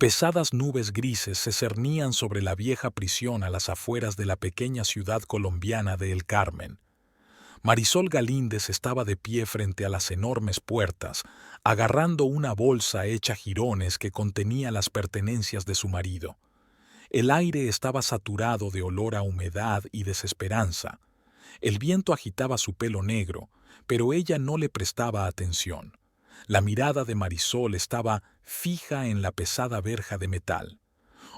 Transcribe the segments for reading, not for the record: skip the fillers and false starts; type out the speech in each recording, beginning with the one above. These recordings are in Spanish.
Pesadas nubes grises se cernían sobre la vieja prisión a las afueras de la pequeña ciudad colombiana de El Carmen. Marisol Galíndez estaba de pie frente a las enormes puertas, agarrando una bolsa hecha jirones que contenía las pertenencias de su marido. El aire estaba saturado de olor a humedad y desesperanza. El viento agitaba su pelo negro, pero ella no le prestaba atención. La mirada de Marisol estaba fija en la pesada verja de metal.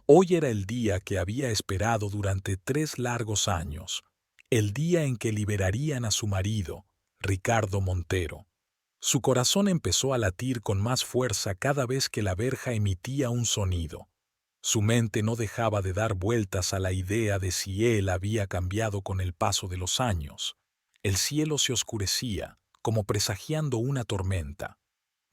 Hoy era el día que había esperado durante 3 largos años, el día en que liberarían a su marido, Ricardo Montero. Su corazón empezó a latir con más fuerza cada vez que la verja emitía un sonido. Su mente no dejaba de dar vueltas a la idea de si él había cambiado con el paso de los años. El cielo se oscurecía, como presagiando una tormenta.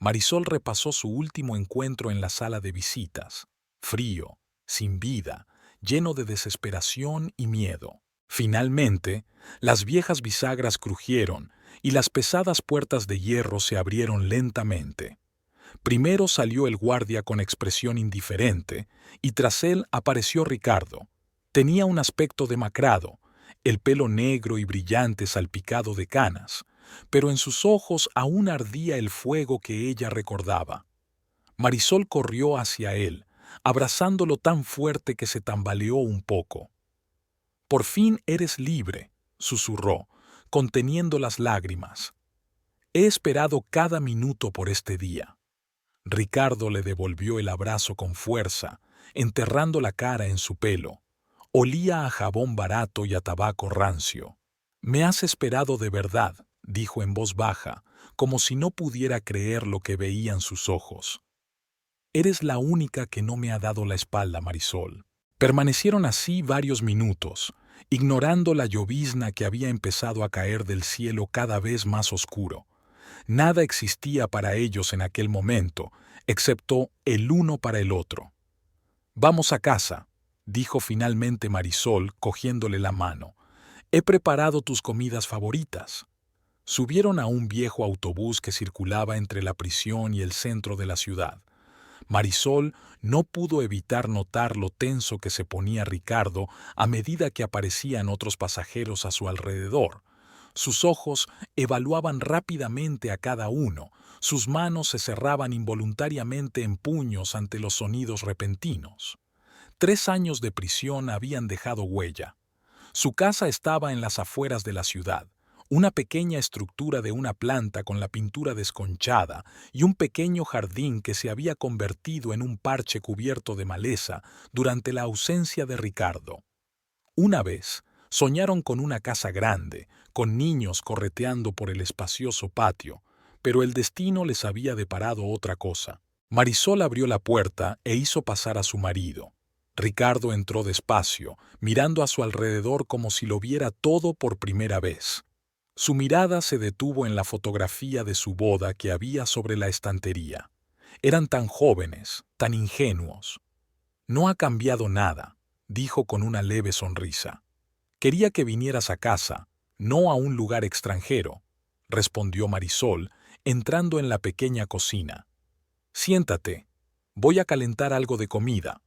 Marisol repasó su último encuentro en la sala de visitas, frío, sin vida, lleno de desesperación y miedo. Finalmente, las viejas bisagras crujieron y las pesadas puertas de hierro se abrieron lentamente. Primero salió el guardia con expresión indiferente, y tras él apareció Ricardo. Tenía un aspecto demacrado, el pelo negro y brillante salpicado de canas, pero en sus ojos aún ardía el fuego que ella recordaba. Marisol corrió hacia él, abrazándolo tan fuerte que se tambaleó un poco. «Por fin eres libre», susurró, conteniendo las lágrimas. «He esperado cada minuto por este día». Ricardo le devolvió el abrazo con fuerza, enterrando la cara en su pelo. Olía a jabón barato y a tabaco rancio. «Me has esperado de verdad», dijo en voz baja, como si no pudiera creer lo que veían sus ojos. «Eres la única que no me ha dado la espalda, Marisol». Permanecieron así varios minutos, ignorando la llovizna que había empezado a caer del cielo cada vez más oscuro. Nada existía para ellos en aquel momento, excepto el uno para el otro. «Vamos a casa», dijo finalmente Marisol, cogiéndole la mano. «He preparado tus comidas favoritas». Subieron a un viejo autobús que circulaba entre la prisión y el centro de la ciudad. Marisol no pudo evitar notar lo tenso que se ponía Ricardo a medida que aparecían otros pasajeros a su alrededor. Sus ojos evaluaban rápidamente a cada uno, sus manos se cerraban involuntariamente en puños ante los sonidos repentinos. 3 años de prisión habían dejado huella. Su casa estaba en las afueras de la ciudad, una pequeña estructura de una planta con la pintura desconchada y un pequeño jardín que se había convertido en un parche cubierto de maleza durante la ausencia de Ricardo. Una vez, soñaron con una casa grande, con niños correteando por el espacioso patio, pero el destino les había deparado otra cosa. Marisol abrió la puerta e hizo pasar a su marido. Ricardo entró despacio, mirando a su alrededor como si lo viera todo por primera vez. Su mirada se detuvo en la fotografía de su boda que había sobre la estantería. Eran tan jóvenes, tan ingenuos. «No ha cambiado nada», dijo con una leve sonrisa. «Quería que vinieras a casa, no a un lugar extranjero», respondió Marisol, entrando en la pequeña cocina. «Siéntate, voy a calentar algo de comida».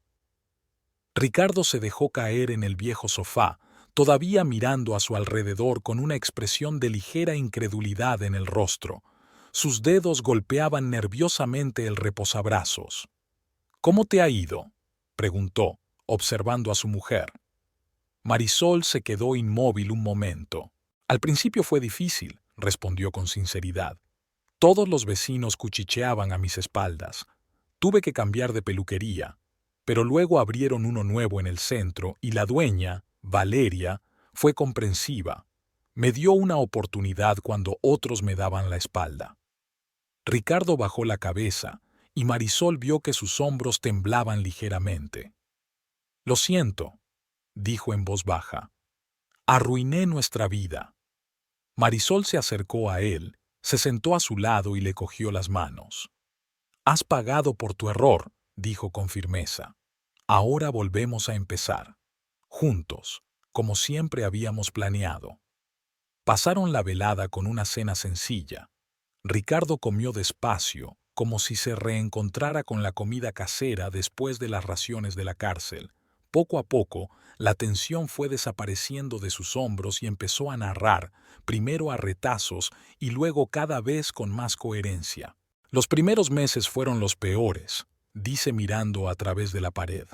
Ricardo se dejó caer en el viejo sofá, todavía mirando a su alrededor con una expresión de ligera incredulidad en el rostro. Sus dedos golpeaban nerviosamente el reposabrazos. «¿Cómo te ha ido?», preguntó, observando a su mujer. Marisol se quedó inmóvil un momento. «Al principio fue difícil», respondió con sinceridad. «Todos los vecinos cuchicheaban a mis espaldas. Tuve que cambiar de peluquería, pero luego abrieron uno nuevo en el centro y la dueña, Valeria, fue comprensiva. Me dio una oportunidad cuando otros me daban la espalda». Ricardo bajó la cabeza y Marisol vio que sus hombros temblaban ligeramente. «Lo siento», dijo en voz baja. «Arruiné nuestra vida». Marisol se acercó a él, se sentó a su lado y le cogió las manos. «Has pagado por tu error», dijo con firmeza. «Ahora volvemos a empezar. Juntos, como siempre habíamos planeado». Pasaron la velada con una cena sencilla. Ricardo comió despacio, como si se reencontrara con la comida casera después de las raciones de la cárcel. Poco a poco, la tensión fue desapareciendo de sus hombros y empezó a narrar, primero a retazos y luego cada vez con más coherencia. Los primeros meses fueron los peores, dice mirando a través de la pared.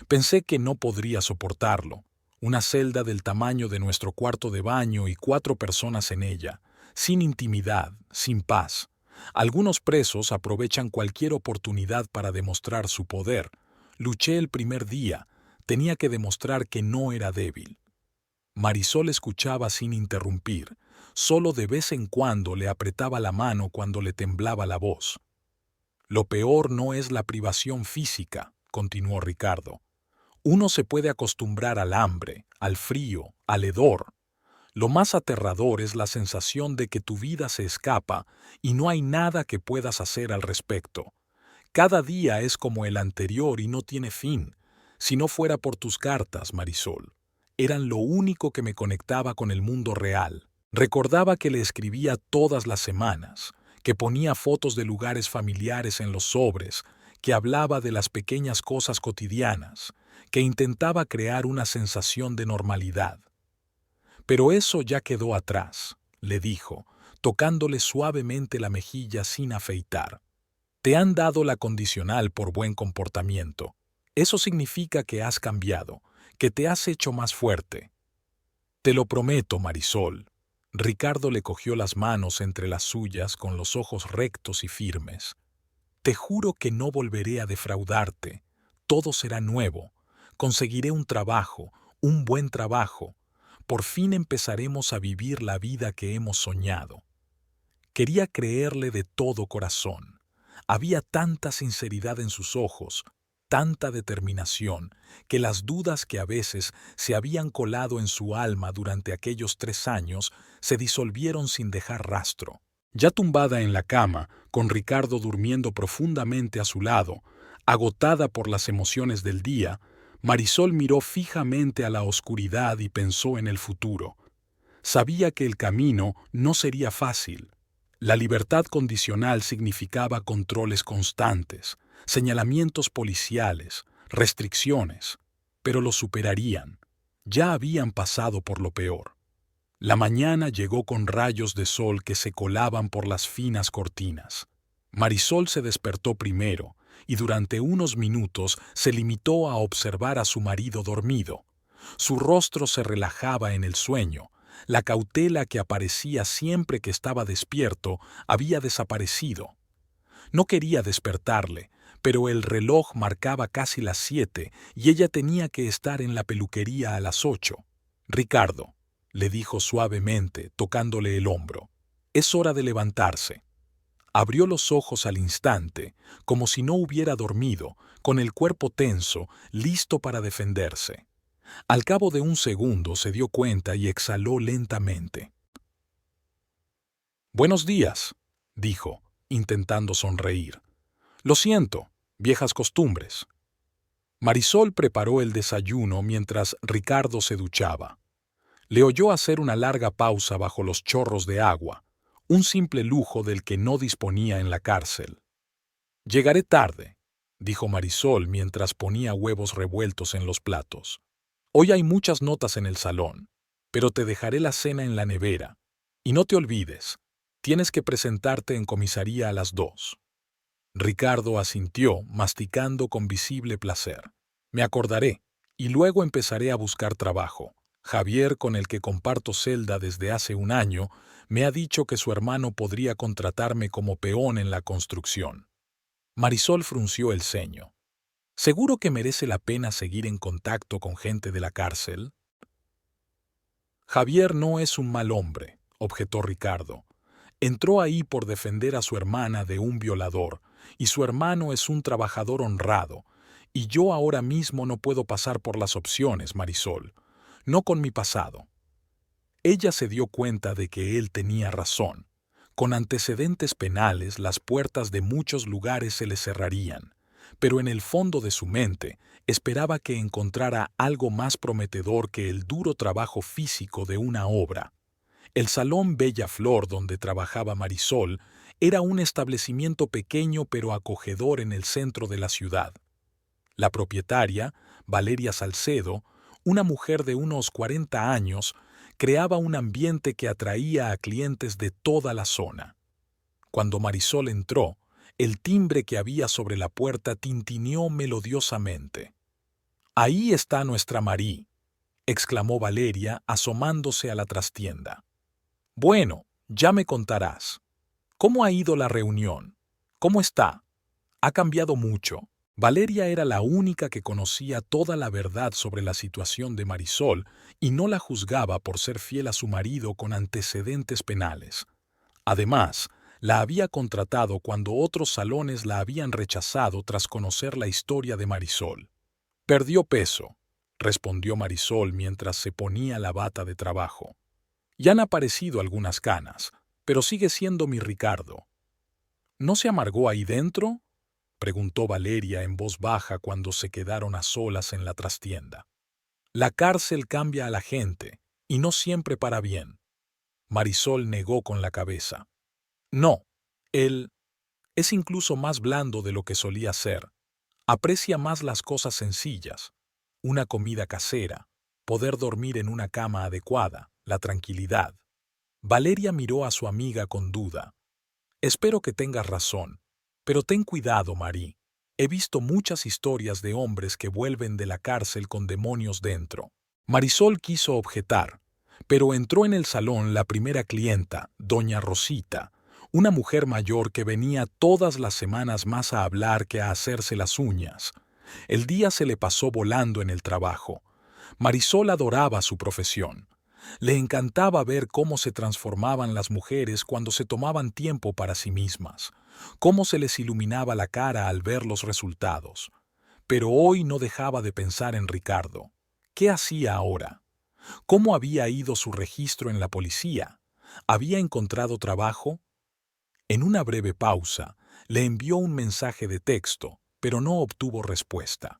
Pensé que no podría soportarlo. Una celda del tamaño de nuestro cuarto de baño y 4 personas en ella, sin intimidad, sin paz. Algunos presos aprovechan cualquier oportunidad para demostrar su poder. Luché el primer día, tenía que demostrar que no era débil. Marisol escuchaba sin interrumpir, solo de vez en cuando le apretaba la mano cuando le temblaba la voz. Lo peor no es la privación física, continuó Ricardo. Uno se puede acostumbrar al hambre, al frío, al hedor. Lo más aterrador es la sensación de que tu vida se escapa y no hay nada que puedas hacer al respecto. Cada día es como el anterior y no tiene fin. Si no fuera por tus cartas, Marisol, eran lo único que me conectaba con el mundo real. Recordaba que le escribía todas las semanas, que ponía fotos de lugares familiares en los sobres, que hablaba de las pequeñas cosas cotidianas, que intentaba crear una sensación de normalidad. Pero eso ya quedó atrás, le dijo, tocándole suavemente la mejilla sin afeitar. Te han dado la condicional por buen comportamiento. Eso significa que has cambiado, que te has hecho más fuerte. Te lo prometo, Marisol. Ricardo le cogió las manos entre las suyas con los ojos rectos y firmes. Te juro que no volveré a defraudarte. Todo será nuevo. Conseguiré un trabajo, un buen trabajo. Por fin empezaremos a vivir la vida que hemos soñado. Quería creerle de todo corazón. Había tanta sinceridad en sus ojos, tanta determinación, que las dudas que a veces se habían colado en su alma durante aquellos 3 años se disolvieron sin dejar rastro. Ya tumbada en la cama, con Ricardo durmiendo profundamente a su lado, agotada por las emociones del día, Marisol miró fijamente a la oscuridad y pensó en el futuro. Sabía que el camino no sería fácil. La libertad condicional significaba controles constantes, señalamientos policiales, restricciones, pero lo superarían. Ya habían pasado por lo peor. La mañana llegó con rayos de sol que se colaban por las finas cortinas. Marisol se despertó primero y durante unos minutos se limitó a observar a su marido dormido. Su rostro se relajaba en el sueño. La cautela que aparecía siempre que estaba despierto había desaparecido. No quería despertarle, pero el reloj marcaba casi las 7 y ella tenía que estar en la peluquería a las 8. Ricardo, le dijo suavemente, tocándole el hombro, es hora de levantarse. Abrió los ojos al instante, como si no hubiera dormido, con el cuerpo tenso, listo para defenderse. Al cabo de un segundo se dio cuenta y exhaló lentamente. «Buenos días», dijo, intentando sonreír. «Lo siento, viejas costumbres». Marisol preparó el desayuno mientras Ricardo se duchaba. Le oyó hacer una larga pausa bajo los chorros de agua, un simple lujo del que no disponía en la cárcel. «Llegaré tarde», dijo Marisol mientras ponía huevos revueltos en los platos. «Hoy hay muchas notas en el salón, pero te dejaré la cena en la nevera. Y no te olvides, tienes que presentarte en comisaría a las 2». Ricardo asintió, masticando con visible placer. «Me acordaré, y luego empezaré a buscar trabajo. Javier, con el que comparto celda desde hace un año, me ha dicho que su hermano podría contratarme como peón en la construcción». Marisol frunció el ceño. ¿Seguro que merece la pena seguir en contacto con gente de la cárcel? Javier no es un mal hombre, objetó Ricardo. Entró ahí por defender a su hermana de un violador, y su hermano es un trabajador honrado, y yo ahora mismo no puedo pasar por las opciones, Marisol, no con mi pasado. Ella se dio cuenta de que él tenía razón. Con antecedentes penales, las puertas de muchos lugares se le cerrarían, pero en el fondo de su mente esperaba que encontrara algo más prometedor que el duro trabajo físico de una obra. El salón Bella Flor donde trabajaba Marisol Era un establecimiento pequeño pero acogedor en el centro de la ciudad. La propietaria, Valeria Salcedo, una mujer de unos 40 años, creaba un ambiente que atraía a clientes de toda la zona. Cuando Marisol entró, el timbre que había sobre la puerta tintineó melodiosamente. «Ahí está nuestra Marí», exclamó Valeria, asomándose a la trastienda. «Bueno, ya me contarás. ¿Cómo ha ido la reunión? ¿Cómo está? Ha cambiado mucho». Valeria era la única que conocía toda la verdad sobre la situación de Marisol y no la juzgaba por ser fiel a su marido con antecedentes penales. Además, la había contratado cuando otros salones la habían rechazado tras conocer la historia de Marisol. «Perdió peso», respondió Marisol mientras se ponía la bata de trabajo. «Ya han aparecido algunas canas, pero sigue siendo mi Ricardo». «¿No se amargó ahí dentro?», preguntó Valeria en voz baja cuando se quedaron a solas en la trastienda. «La cárcel cambia a la gente, y no siempre para bien». Marisol negó con la cabeza. «No, él es incluso más blando de lo que solía ser. Aprecia más las cosas sencillas, una comida casera, poder dormir en una cama adecuada, la tranquilidad». Valeria miró a su amiga con duda. «Espero que tengas razón, pero ten cuidado, Marí. He visto muchas historias de hombres que vuelven de la cárcel con demonios dentro». Marisol quiso objetar, pero entró en el salón la primera clienta, doña Rosita, una mujer mayor que venía todas las semanas más a hablar que a hacerse las uñas. El día se le pasó volando en el trabajo. Marisol adoraba su profesión. Le encantaba ver cómo se transformaban las mujeres cuando se tomaban tiempo para sí mismas, cómo se les iluminaba la cara al ver los resultados. Pero hoy no dejaba de pensar en Ricardo. ¿Qué hacía ahora? ¿Cómo había ido su registro en la policía? ¿Había encontrado trabajo? En una breve pausa, le envió un mensaje de texto, pero no obtuvo respuesta.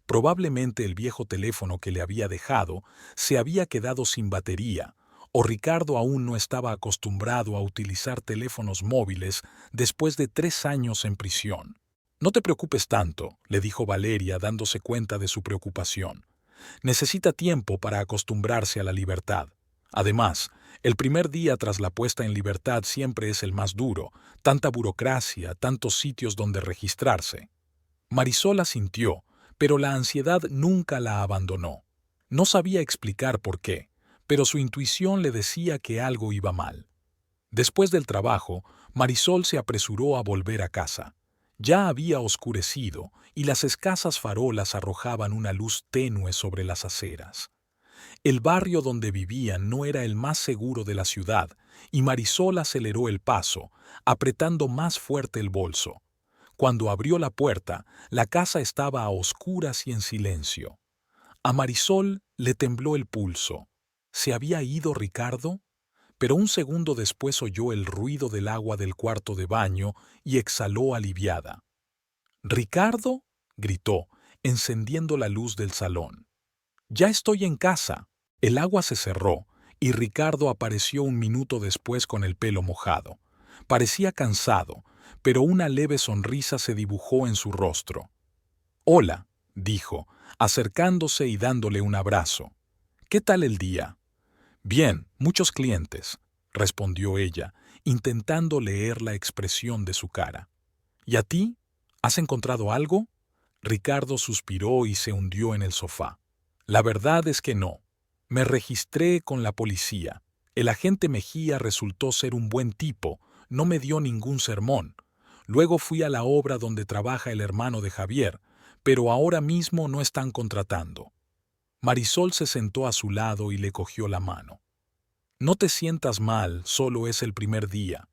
Probablemente el viejo teléfono que le había dejado se había quedado sin batería, o Ricardo aún no estaba acostumbrado a utilizar teléfonos móviles después de 3 años en prisión. «No te preocupes tanto», le dijo Valeria dándose cuenta de su preocupación. «Necesita tiempo para acostumbrarse a la libertad. Además, el primer día tras la puesta en libertad siempre es el más duro, tanta burocracia, tantos sitios donde registrarse». Marisol asintió, pero la ansiedad nunca la abandonó. No sabía explicar por qué, pero su intuición le decía que algo iba mal. Después del trabajo, Marisol se apresuró a volver a casa. Ya había oscurecido y las escasas farolas arrojaban una luz tenue sobre las aceras. El barrio donde vivían no era el más seguro de la ciudad y Marisol aceleró el paso, apretando más fuerte el bolso. Cuando abrió la puerta, la casa estaba a oscuras y en silencio. A Marisol le tembló el pulso. ¿Se había ido Ricardo? Pero un segundo después oyó el ruido del agua del cuarto de baño y exhaló aliviada. «¿Ricardo?», gritó, encendiendo la luz del salón. «Ya estoy en casa». El agua se cerró y Ricardo apareció un minuto después con el pelo mojado. Parecía cansado, pero una leve sonrisa se dibujó en su rostro. «Hola», dijo, acercándose y dándole un abrazo. «¿Qué tal el día?». «Bien, muchos clientes», respondió ella, intentando leer la expresión de su cara. «¿Y a ti? ¿Has encontrado algo?». Ricardo suspiró y se hundió en el sofá. «La verdad es que no. Me registré con la policía. El agente Mejía resultó ser un buen tipo, no me dio ningún sermón. Luego fui a la obra donde trabaja el hermano de Javier, pero ahora mismo no están contratando». Marisol se sentó a su lado y le cogió la mano. «No te sientas mal, solo es el primer día.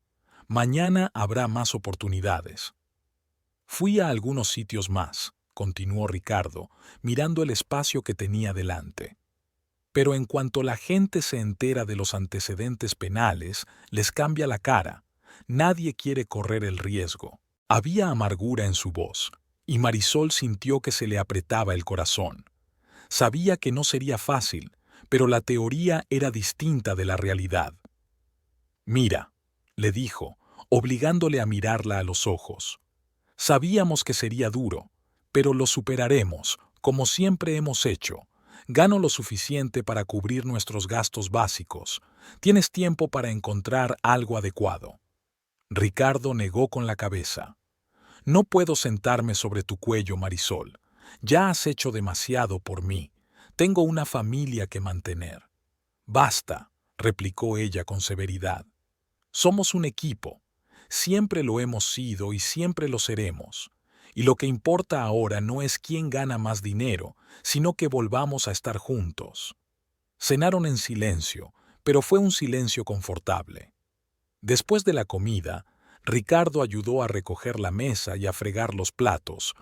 Mañana habrá más oportunidades». «Fui a algunos sitios más», continuó Ricardo, mirando el espacio que tenía delante. «Pero en cuanto la gente se entera de los antecedentes penales, les cambia la cara. Nadie quiere correr el riesgo». Había amargura en su voz, y Marisol sintió que se le apretaba el corazón. Sabía que no sería fácil, pero la teoría era distinta de la realidad. «Mira», le dijo, obligándole a mirarla a los ojos. Sabíamos que sería duro, pero lo superaremos, como siempre hemos hecho. Gano lo suficiente para cubrir nuestros gastos básicos. Tienes tiempo para encontrar algo adecuado. Ricardo negó con la cabeza. No puedo sentarme sobre tu cuello, Marisol. Ya has hecho demasiado por mí. Tengo una familia que mantener. Basta, replicó ella con severidad. Somos un equipo. Siempre lo hemos sido y siempre lo seremos. Y lo que importa ahora no es quién gana más dinero, sino que volvamos a estar juntos. Cenaron en silencio, pero fue un silencio confortable. Después de la comida, Ricardo ayudó a recoger la mesa y a fregar los platos,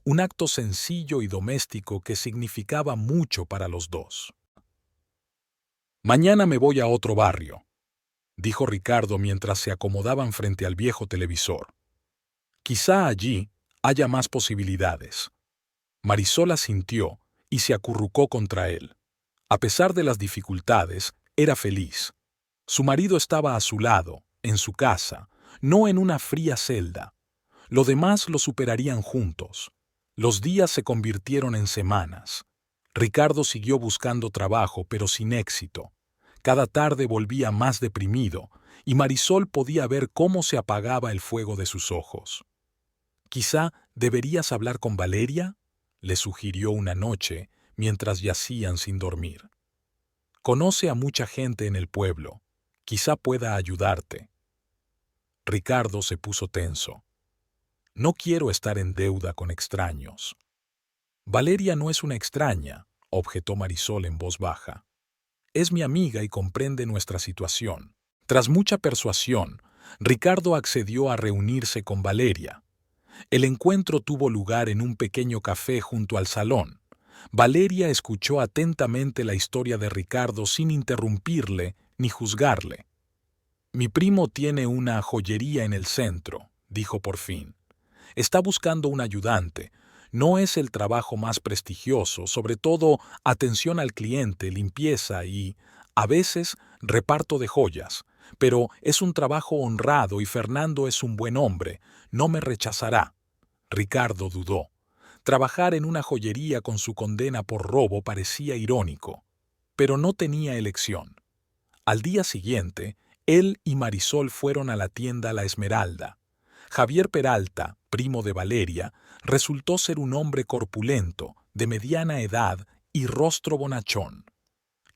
un acto sencillo y doméstico que significaba mucho para los dos. Mañana me voy a otro barrio, dijo Ricardo mientras se acomodaban frente al viejo televisor. Quizá allí haya más posibilidades. Marisol asintió y se acurrucó contra él. A pesar de las dificultades, era feliz. Su marido estaba a su lado, en su casa, no en una fría celda. Lo demás lo superarían juntos. Los días se convirtieron en semanas. Ricardo siguió buscando trabajo, pero sin éxito. Cada tarde volvía más deprimido, y Marisol podía ver cómo se apagaba el fuego de sus ojos. «Quizá deberías hablar con Valeria», le sugirió una noche, mientras yacían sin dormir. «Conoce a mucha gente en el pueblo. Quizá pueda ayudarte». Ricardo se puso tenso. «No quiero estar en deuda con extraños». «Valeria no es una extraña», objetó Marisol en voz baja. «Es mi amiga y comprende nuestra situación». Tras mucha persuasión, Ricardo accedió a reunirse con Valeria. El encuentro tuvo lugar en un pequeño café junto al salón. Valeria escuchó atentamente la historia de Ricardo sin interrumpirle ni juzgarle. «Mi primo tiene una joyería en el centro», dijo por fin. «Está buscando un ayudante. No es el trabajo más prestigioso, sobre todo atención al cliente, limpieza y, a veces, reparto de joyas. Pero es un trabajo honrado y Fernando es un buen hombre. No me rechazará». Ricardo dudó. Trabajar en una joyería con su condena por robo parecía irónico. Pero no tenía elección. Al día siguiente, él y Marisol fueron a la tienda La Esmeralda. Javier Peralta, primo de Valeria, resultó ser un hombre corpulento, de mediana edad y rostro bonachón.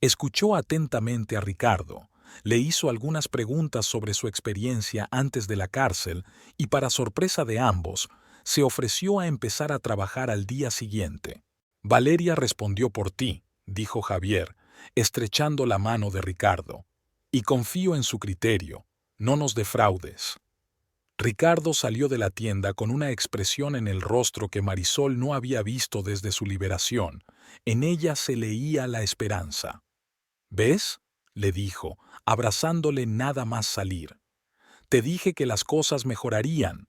Escuchó atentamente a Ricardo, le hizo algunas preguntas sobre su experiencia antes de la cárcel y, para sorpresa de ambos, se ofreció a empezar a trabajar al día siguiente. «Valeria respondió por ti», dijo Javier, estrechando la mano de Ricardo. «Y confío en su criterio. No nos defraudes». Ricardo salió de la tienda con una expresión en el rostro que Marisol no había visto desde su liberación. En ella se leía la esperanza. «¿Ves?», le dijo, abrazándole nada más salir. «Te dije que las cosas mejorarían».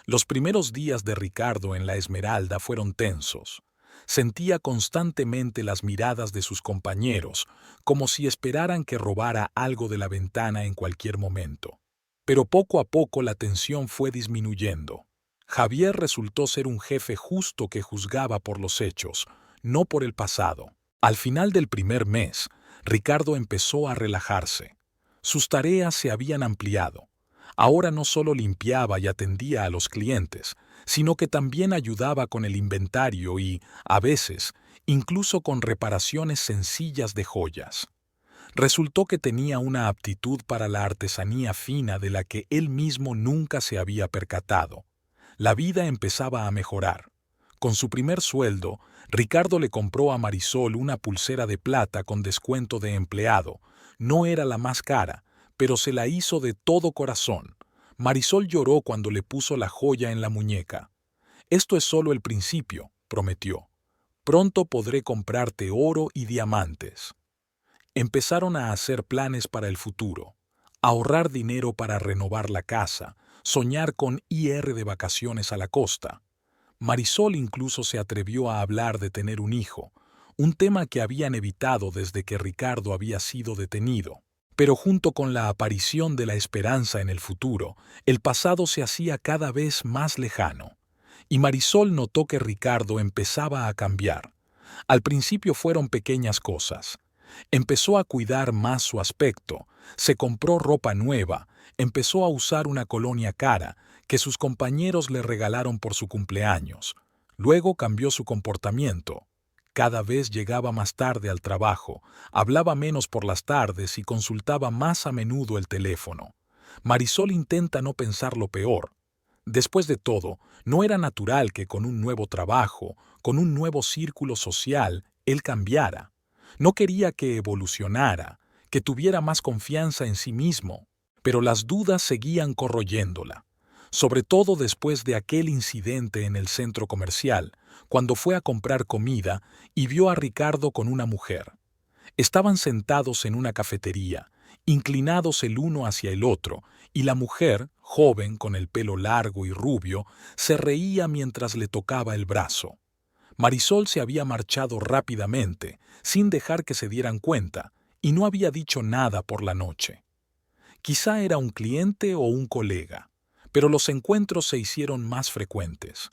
Los primeros días de Ricardo en La Esmeralda fueron tensos. Sentía constantemente las miradas de sus compañeros, como si esperaran que robara algo de la ventana en cualquier momento. Pero poco a poco la tensión fue disminuyendo. Javier resultó ser un jefe justo que juzgaba por los hechos, no por el pasado. Al final del primer mes, Ricardo empezó a relajarse. Sus tareas se habían ampliado. Ahora no solo limpiaba y atendía a los clientes, sino que también ayudaba con el inventario y, a veces, incluso con reparaciones sencillas de joyas. Resultó que tenía una aptitud para la artesanía fina de la que él mismo nunca se había percatado. La vida empezaba a mejorar. Con su primer sueldo, Ricardo le compró a Marisol una pulsera de plata con descuento de empleado. No era la más cara, pero se la hizo de todo corazón. Marisol lloró cuando le puso la joya en la muñeca. «Esto es solo el principio», prometió. «Pronto podré comprarte oro y diamantes». Empezaron a hacer planes para el futuro, ahorrar dinero para renovar la casa, soñar con ir de vacaciones a la costa. Marisol incluso se atrevió a hablar de tener un hijo, un tema que habían evitado desde que Ricardo había sido detenido. Pero junto con la aparición de la esperanza en el futuro, el pasado se hacía cada vez más lejano. Y Marisol notó que Ricardo empezaba a cambiar. Al principio fueron pequeñas cosas. Empezó a cuidar más su aspecto, se compró ropa nueva, empezó a usar una colonia cara que sus compañeros le regalaron por su cumpleaños. Luego cambió su comportamiento. Cada vez llegaba más tarde al trabajo, hablaba menos por las tardes y consultaba más a menudo el teléfono. Marisol intenta no pensar lo peor. Después de todo, no era natural que con un nuevo trabajo, con un nuevo círculo social, él cambiara. No quería que evolucionara, que tuviera más confianza en sí mismo, pero las dudas seguían corroyéndola, sobre todo después de aquel incidente en el centro comercial, cuando fue a comprar comida y vio a Ricardo con una mujer. Estaban sentados en una cafetería, inclinados el uno hacia el otro, y la mujer, joven con el pelo largo y rubio, se reía mientras le tocaba el brazo. Marisol se había marchado rápidamente, sin dejar que se dieran cuenta, y no había dicho nada por la noche. Quizá era un cliente o un colega, pero los encuentros se hicieron más frecuentes.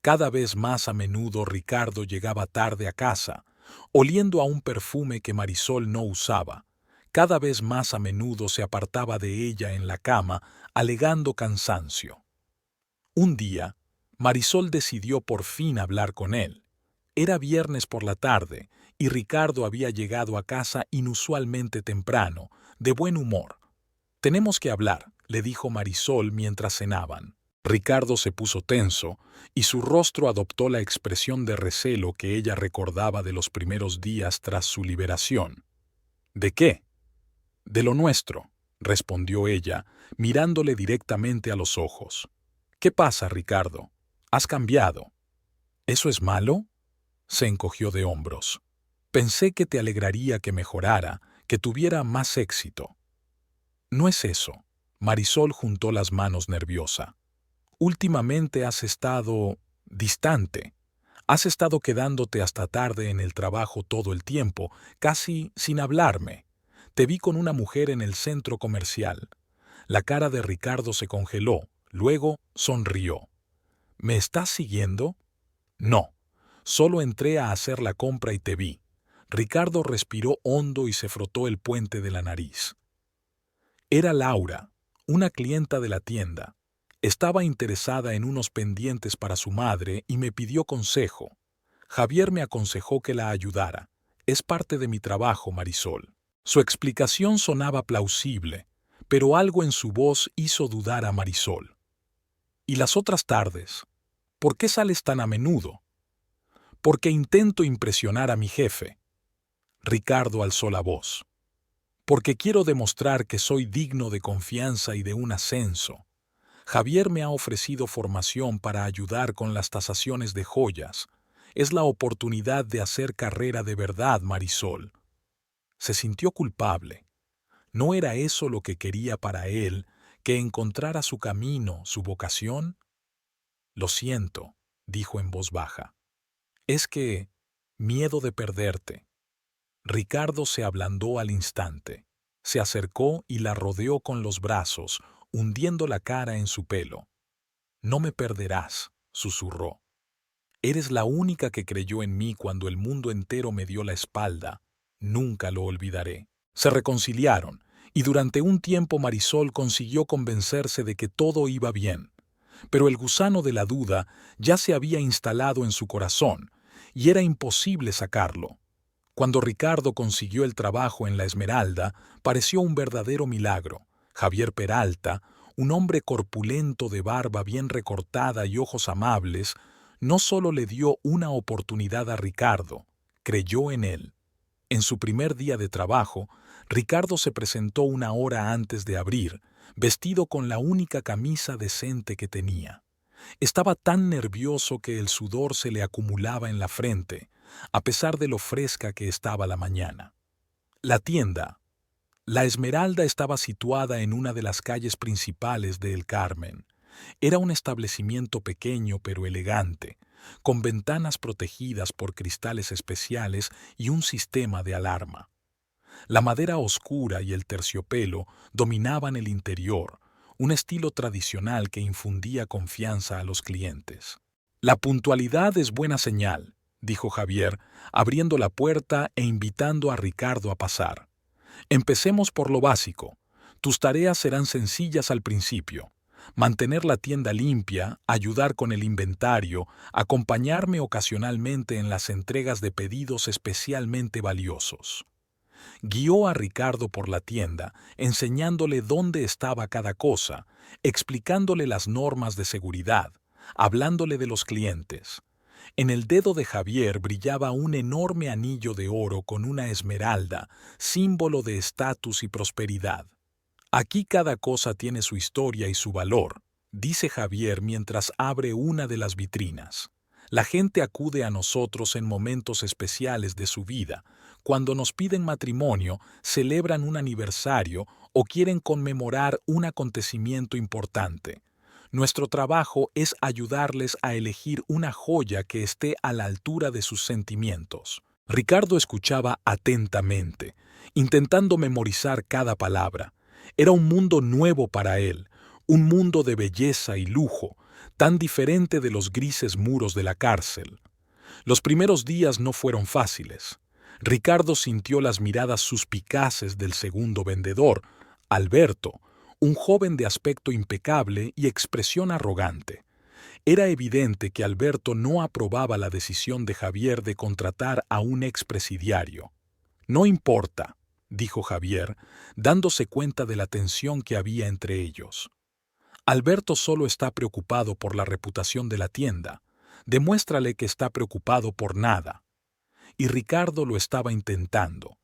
Cada vez más a menudo Ricardo llegaba tarde a casa, oliendo a un perfume que Marisol no usaba. Cada vez más a menudo se apartaba de ella en la cama, alegando cansancio. Un día, Marisol decidió por fin hablar con él. Era viernes por la tarde, y Ricardo había llegado a casa inusualmente temprano, de buen humor. «Tenemos que hablar», le dijo Marisol mientras cenaban. Ricardo se puso tenso, y su rostro adoptó la expresión de recelo que ella recordaba de los primeros días tras su liberación. «¿De qué?» «De lo nuestro», respondió ella, mirándole directamente a los ojos. «¿Qué pasa, Ricardo? ¿Has cambiado?» «¿Eso es malo?» Se encogió de hombros. «Pensé que te alegraría que mejorara, que tuviera más éxito». «No es eso». Marisol juntó las manos nerviosa. «Últimamente has estado distante. Has estado quedándote hasta tarde en el trabajo todo el tiempo, casi sin hablarme. Te vi con una mujer en el centro comercial». La cara de Ricardo se congeló, luego sonrió. «¿Me estás siguiendo?» «No. Solo entré a hacer la compra y te vi». Ricardo respiró hondo y se frotó el puente de la nariz. Era Laura, una clienta de la tienda. Estaba interesada en unos pendientes para su madre y me pidió consejo. Javier me aconsejó que la ayudara. Es parte de mi trabajo, Marisol. Su explicación sonaba plausible, pero algo en su voz hizo dudar a Marisol. «¿Y las otras tardes? ¿Por qué sales tan a menudo?» «Porque intento impresionar a mi jefe». Ricardo alzó la voz. «Porque quiero demostrar que soy digno de confianza y de un ascenso. Javier me ha ofrecido formación para ayudar con las tasaciones de joyas. Es la oportunidad de hacer carrera de verdad, Marisol». Se sintió culpable. ¿No era eso lo que quería para él, que encontrara su camino, su vocación? «Lo siento», dijo en voz baja. «Es que miedo de perderte». Ricardo se ablandó al instante. Se acercó y la rodeó con los brazos, hundiendo la cara en su pelo. «No me perderás», susurró. «Eres la única que creyó en mí cuando el mundo entero me dio la espalda. Nunca lo olvidaré». Se reconciliaron, y durante un tiempo Marisol consiguió convencerse de que todo iba bien. Pero el gusano de la duda ya se había instalado en su corazón, y era imposible sacarlo. Cuando Ricardo consiguió el trabajo en La Esmeralda, pareció un verdadero milagro. Javier Peralta, un hombre corpulento de barba bien recortada y ojos amables, no solo le dio una oportunidad a Ricardo, creyó en él. En su primer día de trabajo, Ricardo se presentó una hora antes de abrir, vestido con la única camisa decente que tenía. Estaba tan nervioso que el sudor se le acumulaba en la frente, a pesar de lo fresca que estaba la mañana. La tienda, La Esmeralda, estaba situada en una de las calles principales de El Carmen. Era un establecimiento pequeño pero elegante, con ventanas protegidas por cristales especiales y un sistema de alarma. La madera oscura y el terciopelo dominaban el interior, un estilo tradicional que infundía confianza a los clientes. La puntualidad es buena señal, dijo Javier, abriendo la puerta e invitando a Ricardo a pasar. Empecemos por lo básico. Tus tareas serán sencillas al principio. Mantener la tienda limpia, ayudar con el inventario, acompañarme ocasionalmente en las entregas de pedidos especialmente valiosos. Guió a Ricardo por la tienda, enseñándole dónde estaba cada cosa, explicándole las normas de seguridad, hablándole de los clientes. En el dedo de Javier brillaba un enorme anillo de oro con una esmeralda, símbolo de estatus y prosperidad. Aquí cada cosa tiene su historia y su valor, dice Javier mientras abre una de las vitrinas. La gente acude a nosotros en momentos especiales de su vida, cuando nos piden matrimonio, celebran un aniversario o quieren conmemorar un acontecimiento importante. Nuestro trabajo es ayudarles a elegir una joya que esté a la altura de sus sentimientos. Ricardo escuchaba atentamente, intentando memorizar cada palabra. Era un mundo nuevo para él, un mundo de belleza y lujo, tan diferente de los grises muros de la cárcel. Los primeros días no fueron fáciles. Ricardo sintió las miradas suspicaces del segundo vendedor, Alberto, un joven de aspecto impecable y expresión arrogante. Era evidente que Alberto no aprobaba la decisión de Javier de contratar a un expresidiario. No importa, dijo Javier, dándose cuenta de la tensión que había entre ellos. Alberto solo está preocupado por la reputación de la tienda. Demuéstrale que está preocupado por nada. Y Ricardo lo estaba intentando.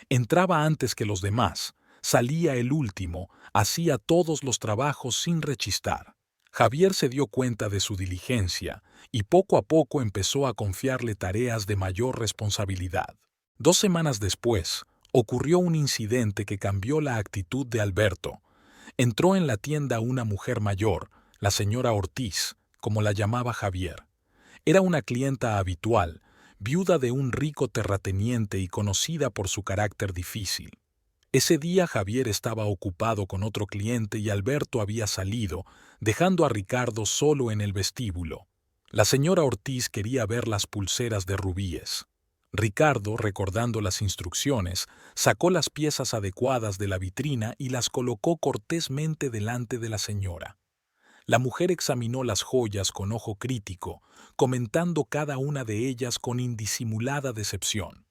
Entraba antes que los demás, salía el último, hacía todos los trabajos sin rechistar. Javier se dio cuenta de su diligencia y poco a poco empezó a confiarle tareas de mayor responsabilidad. 2 semanas después, ocurrió un incidente que cambió la actitud de Alberto. Entró en la tienda una mujer mayor, la señora Ortiz, como la llamaba Javier. Era una clienta habitual, viuda de un rico terrateniente y conocida por su carácter difícil. Ese día Javier estaba ocupado con otro cliente y Alberto había salido, dejando a Ricardo solo en el vestíbulo. La señora Ortiz quería ver las pulseras de rubíes. Ricardo, recordando las instrucciones, sacó las piezas adecuadas de la vitrina y las colocó cortésmente delante de la señora. La mujer examinó las joyas con ojo crítico, comentando cada una de ellas con indisimulada decepción.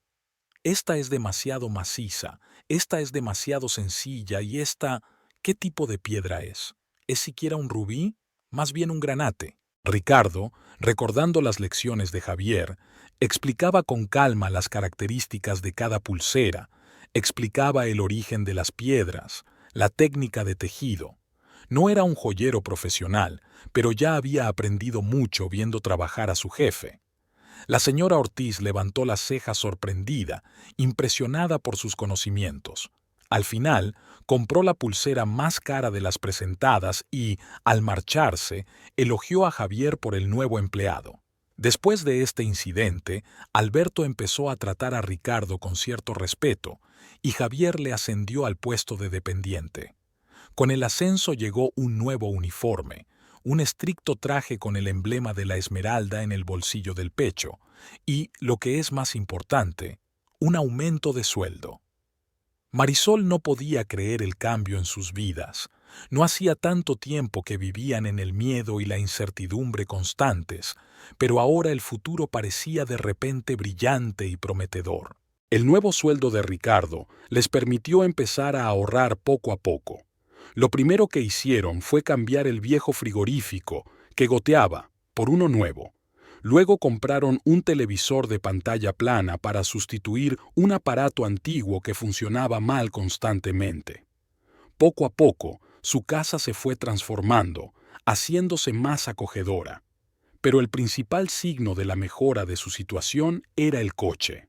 Esta es demasiado maciza, esta es demasiado sencilla y esta, ¿qué tipo de piedra es? ¿Es siquiera un rubí? Más bien un granate. Ricardo, recordando las lecciones de Javier, explicaba con calma las características de cada pulsera, explicaba el origen de las piedras, la técnica de tejido. No era un joyero profesional, pero ya había aprendido mucho viendo trabajar a su jefe. La señora Ortiz levantó las cejas sorprendida, impresionada por sus conocimientos. Al final, compró la pulsera más cara de las presentadas y, al marcharse, elogió a Javier por el nuevo empleado. Después de este incidente, Alberto empezó a tratar a Ricardo con cierto respeto, y Javier le ascendió al puesto de dependiente. Con el ascenso llegó un nuevo uniforme, un estricto traje con el emblema de la esmeralda en el bolsillo del pecho y, lo que es más importante, un aumento de sueldo. Marisol no podía creer el cambio en sus vidas. No hacía tanto tiempo que vivían en el miedo y la incertidumbre constantes, pero ahora el futuro parecía de repente brillante y prometedor. El nuevo sueldo de Ricardo les permitió empezar a ahorrar poco a poco. Lo primero que hicieron fue cambiar el viejo frigorífico, que goteaba, por uno nuevo. Luego compraron un televisor de pantalla plana para sustituir un aparato antiguo que funcionaba mal constantemente. Poco a poco, su casa se fue transformando, haciéndose más acogedora. Pero el principal signo de la mejora de su situación era el coche.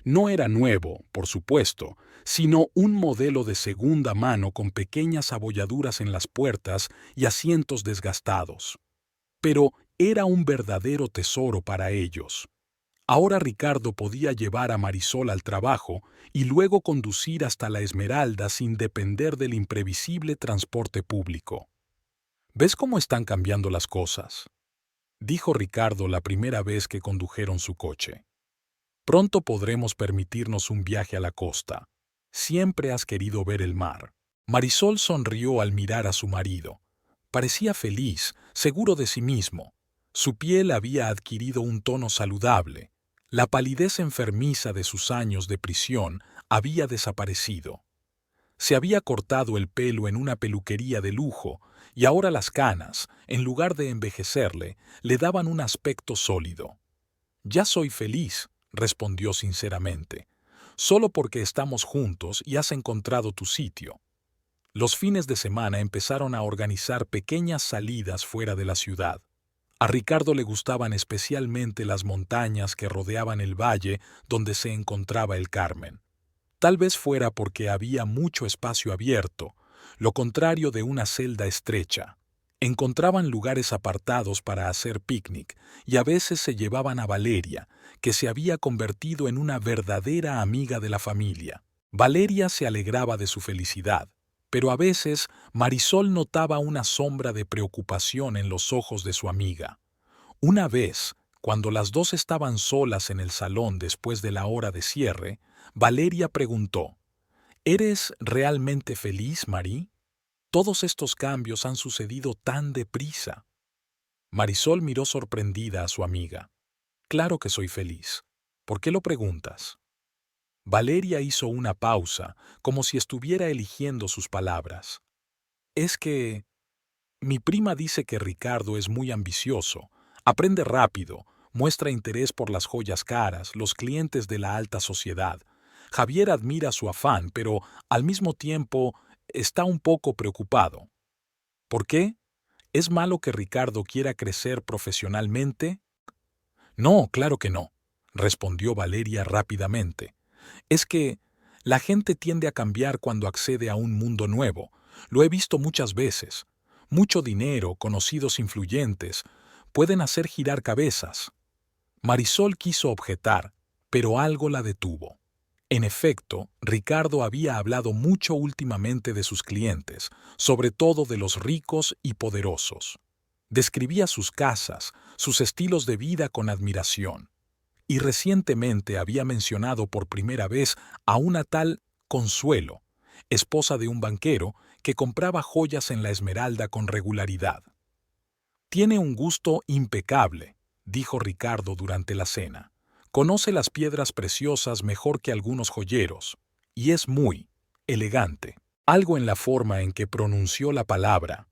No era nuevo, por supuesto, sino un modelo de segunda mano con pequeñas abolladuras en las puertas y asientos desgastados. Pero era un verdadero tesoro para ellos. Ahora Ricardo podía llevar a Marisol al trabajo y luego conducir hasta la Esmeralda sin depender del imprevisible transporte público. ¿Ves cómo están cambiando las cosas?, dijo Ricardo la primera vez que condujeron su coche. Pronto podremos permitirnos un viaje a la costa. Siempre has querido ver el mar. Marisol sonrió al mirar a su marido. Parecía feliz, seguro de sí mismo. Su piel había adquirido un tono saludable. La palidez enfermiza de sus años de prisión había desaparecido. Se había cortado el pelo en una peluquería de lujo y ahora las canas, en lugar de envejecerle, le daban un aspecto sólido. «Ya soy feliz», respondió sinceramente, «solo porque estamos juntos y has encontrado tu sitio». Los fines de semana empezaron a organizar pequeñas salidas fuera de la ciudad. A Ricardo le gustaban especialmente las montañas que rodeaban el valle donde se encontraba el Carmen. Tal vez fuera porque había mucho espacio abierto, lo contrario de una celda estrecha. Encontraban lugares apartados para hacer picnic y a veces se llevaban a Valeria, que se había convertido en una verdadera amiga de la familia. Valeria se alegraba de su felicidad, pero a veces Marisol notaba una sombra de preocupación en los ojos de su amiga. Una vez, cuando las dos estaban solas en el salón después de la hora de cierre, Valeria preguntó: «¿Eres realmente feliz, Marí? Todos estos cambios han sucedido tan deprisa». Marisol miró sorprendida a su amiga. «Claro que soy feliz. ¿Por qué lo preguntas?». Valeria hizo una pausa, como si estuviera eligiendo sus palabras. «Es que mi prima dice que Ricardo es muy ambicioso, aprende rápido, muestra interés por las joyas caras, los clientes de la alta sociedad. Javier admira su afán, pero al mismo tiempo está un poco preocupado». «¿Por qué? ¿Es malo que Ricardo quiera crecer profesionalmente?». «No, claro que no», respondió Valeria rápidamente. «Es que la gente tiende a cambiar cuando accede a un mundo nuevo. Lo he visto muchas veces. Mucho dinero, conocidos influyentes, pueden hacer girar cabezas». Marisol quiso objetar, pero algo la detuvo. En efecto, Ricardo había hablado mucho últimamente de sus clientes, sobre todo de los ricos y poderosos. Describía sus casas, sus estilos de vida con admiración. Y recientemente había mencionado por primera vez a una tal Consuelo, esposa de un banquero que compraba joyas en la Esmeralda con regularidad. «Tiene un gusto impecable», dijo Ricardo durante la cena. «Conoce las piedras preciosas mejor que algunos joyeros, y es muy elegante». Algo en la forma en que pronunció la palabra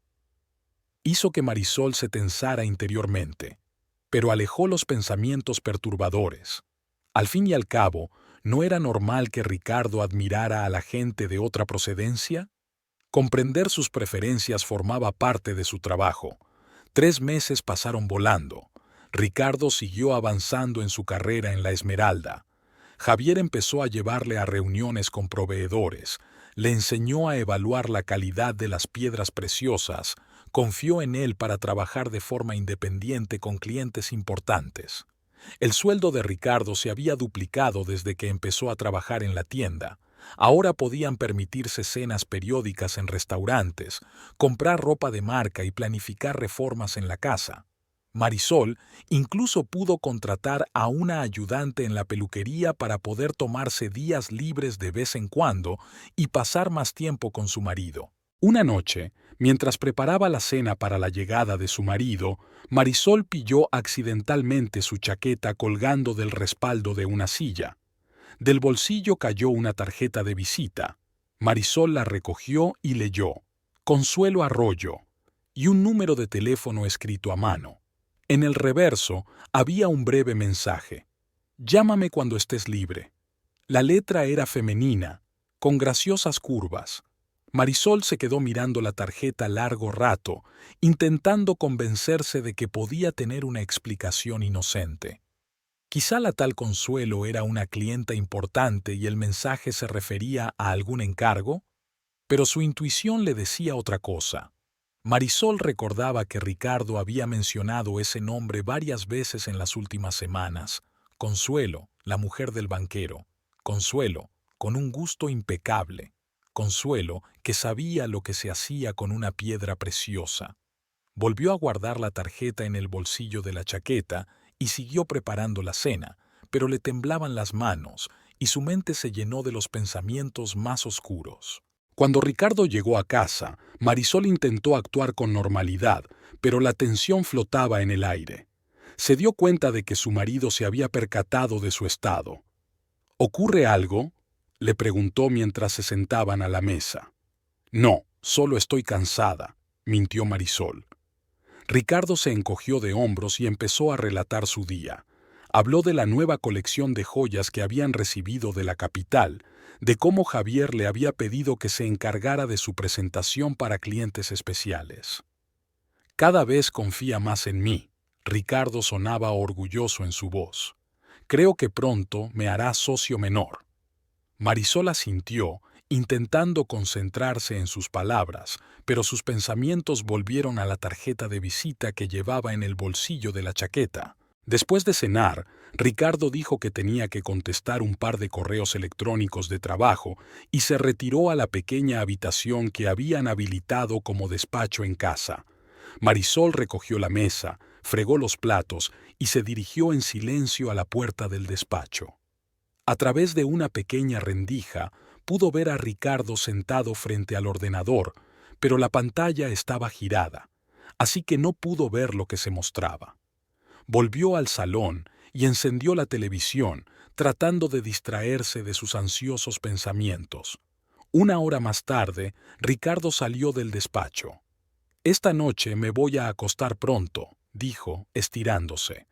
hizo que Marisol se tensara interiormente, pero alejó los pensamientos perturbadores. Al fin y al cabo, ¿no era normal que Ricardo admirara a la gente de otra procedencia? Comprender sus preferencias formaba parte de su trabajo. 3 meses pasaron volando. Ricardo siguió avanzando en su carrera en la Esmeralda. Javier empezó a llevarle a reuniones con proveedores, le enseñó a evaluar la calidad de las piedras preciosas, confió en él para trabajar de forma independiente con clientes importantes. El sueldo de Ricardo se había duplicado desde que empezó a trabajar en la tienda. Ahora podían permitirse cenas periódicas en restaurantes, comprar ropa de marca y planificar reformas en la casa. Marisol incluso pudo contratar a una ayudante en la peluquería para poder tomarse días libres de vez en cuando y pasar más tiempo con su marido. Una noche, mientras preparaba la cena para la llegada de su marido, Marisol pilló accidentalmente su chaqueta colgando del respaldo de una silla. Del bolsillo cayó una tarjeta de visita. Marisol la recogió y leyó: «Consuelo Arroyo», y un número de teléfono escrito a mano. En el reverso había un breve mensaje: «Llámame cuando estés libre». La letra era femenina, con graciosas curvas. Marisol se quedó mirando la tarjeta largo rato, intentando convencerse de que podía tener una explicación inocente. Quizá la tal Consuelo era una clienta importante y el mensaje se refería a algún encargo, pero su intuición le decía otra cosa. Marisol recordaba que Ricardo había mencionado ese nombre varias veces en las últimas semanas: Consuelo, la mujer del banquero. Consuelo, con un gusto impecable. Consuelo, que sabía lo que se hacía con una piedra preciosa. Volvió a guardar la tarjeta en el bolsillo de la chaqueta y siguió preparando la cena, pero le temblaban las manos y su mente se llenó de los pensamientos más oscuros. Cuando Ricardo llegó a casa, Marisol intentó actuar con normalidad, pero la tensión flotaba en el aire. Se dio cuenta de que su marido se había percatado de su estado. ¿Ocurre algo?, le preguntó mientras se sentaban a la mesa. No, solo estoy cansada, mintió Marisol. Ricardo se encogió de hombros y empezó a relatar su día. Habló de la nueva colección de joyas que habían recibido de la capital, de cómo Javier le había pedido que se encargara de su presentación para clientes especiales. Cada vez confía más en mí. Ricardo sonaba orgulloso en su voz. Creo que pronto me hará socio menor. Marisol asintió, intentando concentrarse en sus palabras, pero sus pensamientos volvieron a la tarjeta de visita que llevaba en el bolsillo de la chaqueta. Después de cenar, Ricardo dijo que tenía que contestar un par de correos electrónicos de trabajo y se retiró a la pequeña habitación que habían habilitado como despacho en casa. Marisol recogió la mesa, fregó los platos y se dirigió en silencio a la puerta del despacho. A través de una pequeña rendija, pudo ver a Ricardo sentado frente al ordenador, pero la pantalla estaba girada, así que no pudo ver lo que se mostraba. Volvió al salón y encendió la televisión, tratando de distraerse de sus ansiosos pensamientos. Una hora más tarde, Ricardo salió del despacho. «Esta noche me voy a acostar pronto», dijo, estirándose.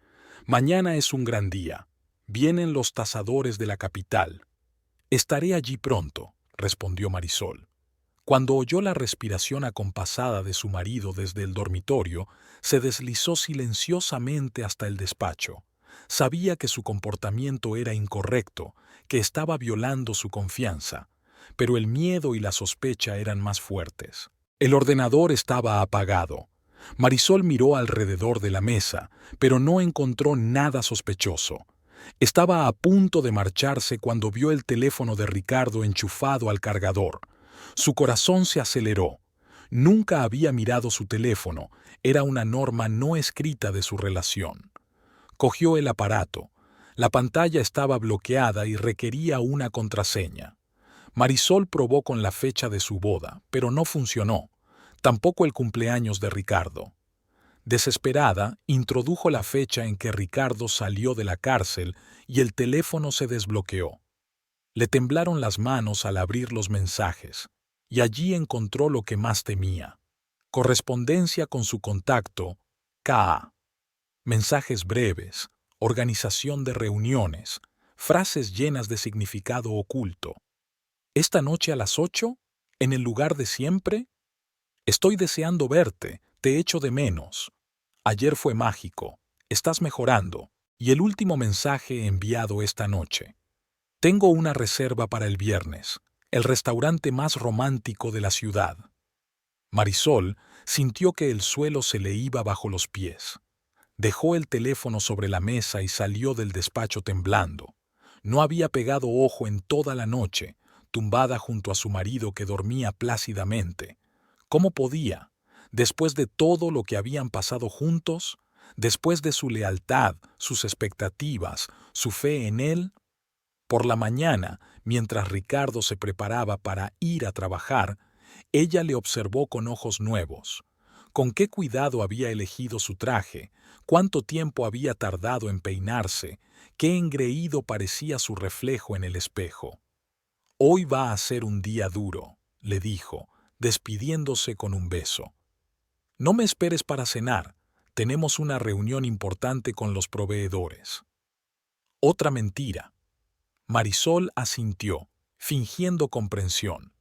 «Mañana es un gran día. Vienen los tasadores de la capital». «Estaré allí pronto», respondió Marisol. Cuando oyó la respiración acompasada de su marido desde el dormitorio, se deslizó silenciosamente hasta el despacho. Sabía que su comportamiento era incorrecto, que estaba violando su confianza, pero el miedo y la sospecha eran más fuertes. El ordenador estaba apagado. Marisol miró alrededor de la mesa, pero no encontró nada sospechoso. Estaba a punto de marcharse cuando vio el teléfono de Ricardo enchufado al cargador. Su corazón se aceleró. Nunca había mirado su teléfono, era una norma no escrita de su relación. Cogió el aparato. La pantalla estaba bloqueada y requería una contraseña. Marisol probó con la fecha de su boda, pero no funcionó. Tampoco el cumpleaños de Ricardo. Desesperada, introdujo la fecha en que Ricardo salió de la cárcel y el teléfono se desbloqueó. Le temblaron las manos al abrir los mensajes, y allí encontró lo que más temía. Correspondencia con su contacto, K.A. Mensajes breves, organización de reuniones, frases llenas de significado oculto. «¿Esta noche a las 8? ¿En el lugar de siempre? Estoy deseando verte, te echo de menos. Ayer fue mágico, estás mejorando». Y el último mensaje enviado esta noche. «Tengo una reserva para el viernes, el restaurante más romántico de la ciudad». Marisol sintió que el suelo se le iba bajo los pies. Dejó el teléfono sobre la mesa y salió del despacho temblando. No había pegado ojo en toda la noche, tumbada junto a su marido que dormía plácidamente. ¿Cómo podía? Después de todo lo que habían pasado juntos, después de su lealtad, sus expectativas, su fe en él. Por la mañana, mientras Ricardo se preparaba para ir a trabajar, ella le observó con ojos nuevos. Con qué cuidado había elegido su traje, cuánto tiempo había tardado en peinarse, qué engreído parecía su reflejo en el espejo. «Hoy va a ser un día duro», le dijo, despidiéndose con un beso. «No me esperes para cenar, tenemos una reunión importante con los proveedores». Otra mentira. Marisol asintió, fingiendo comprensión.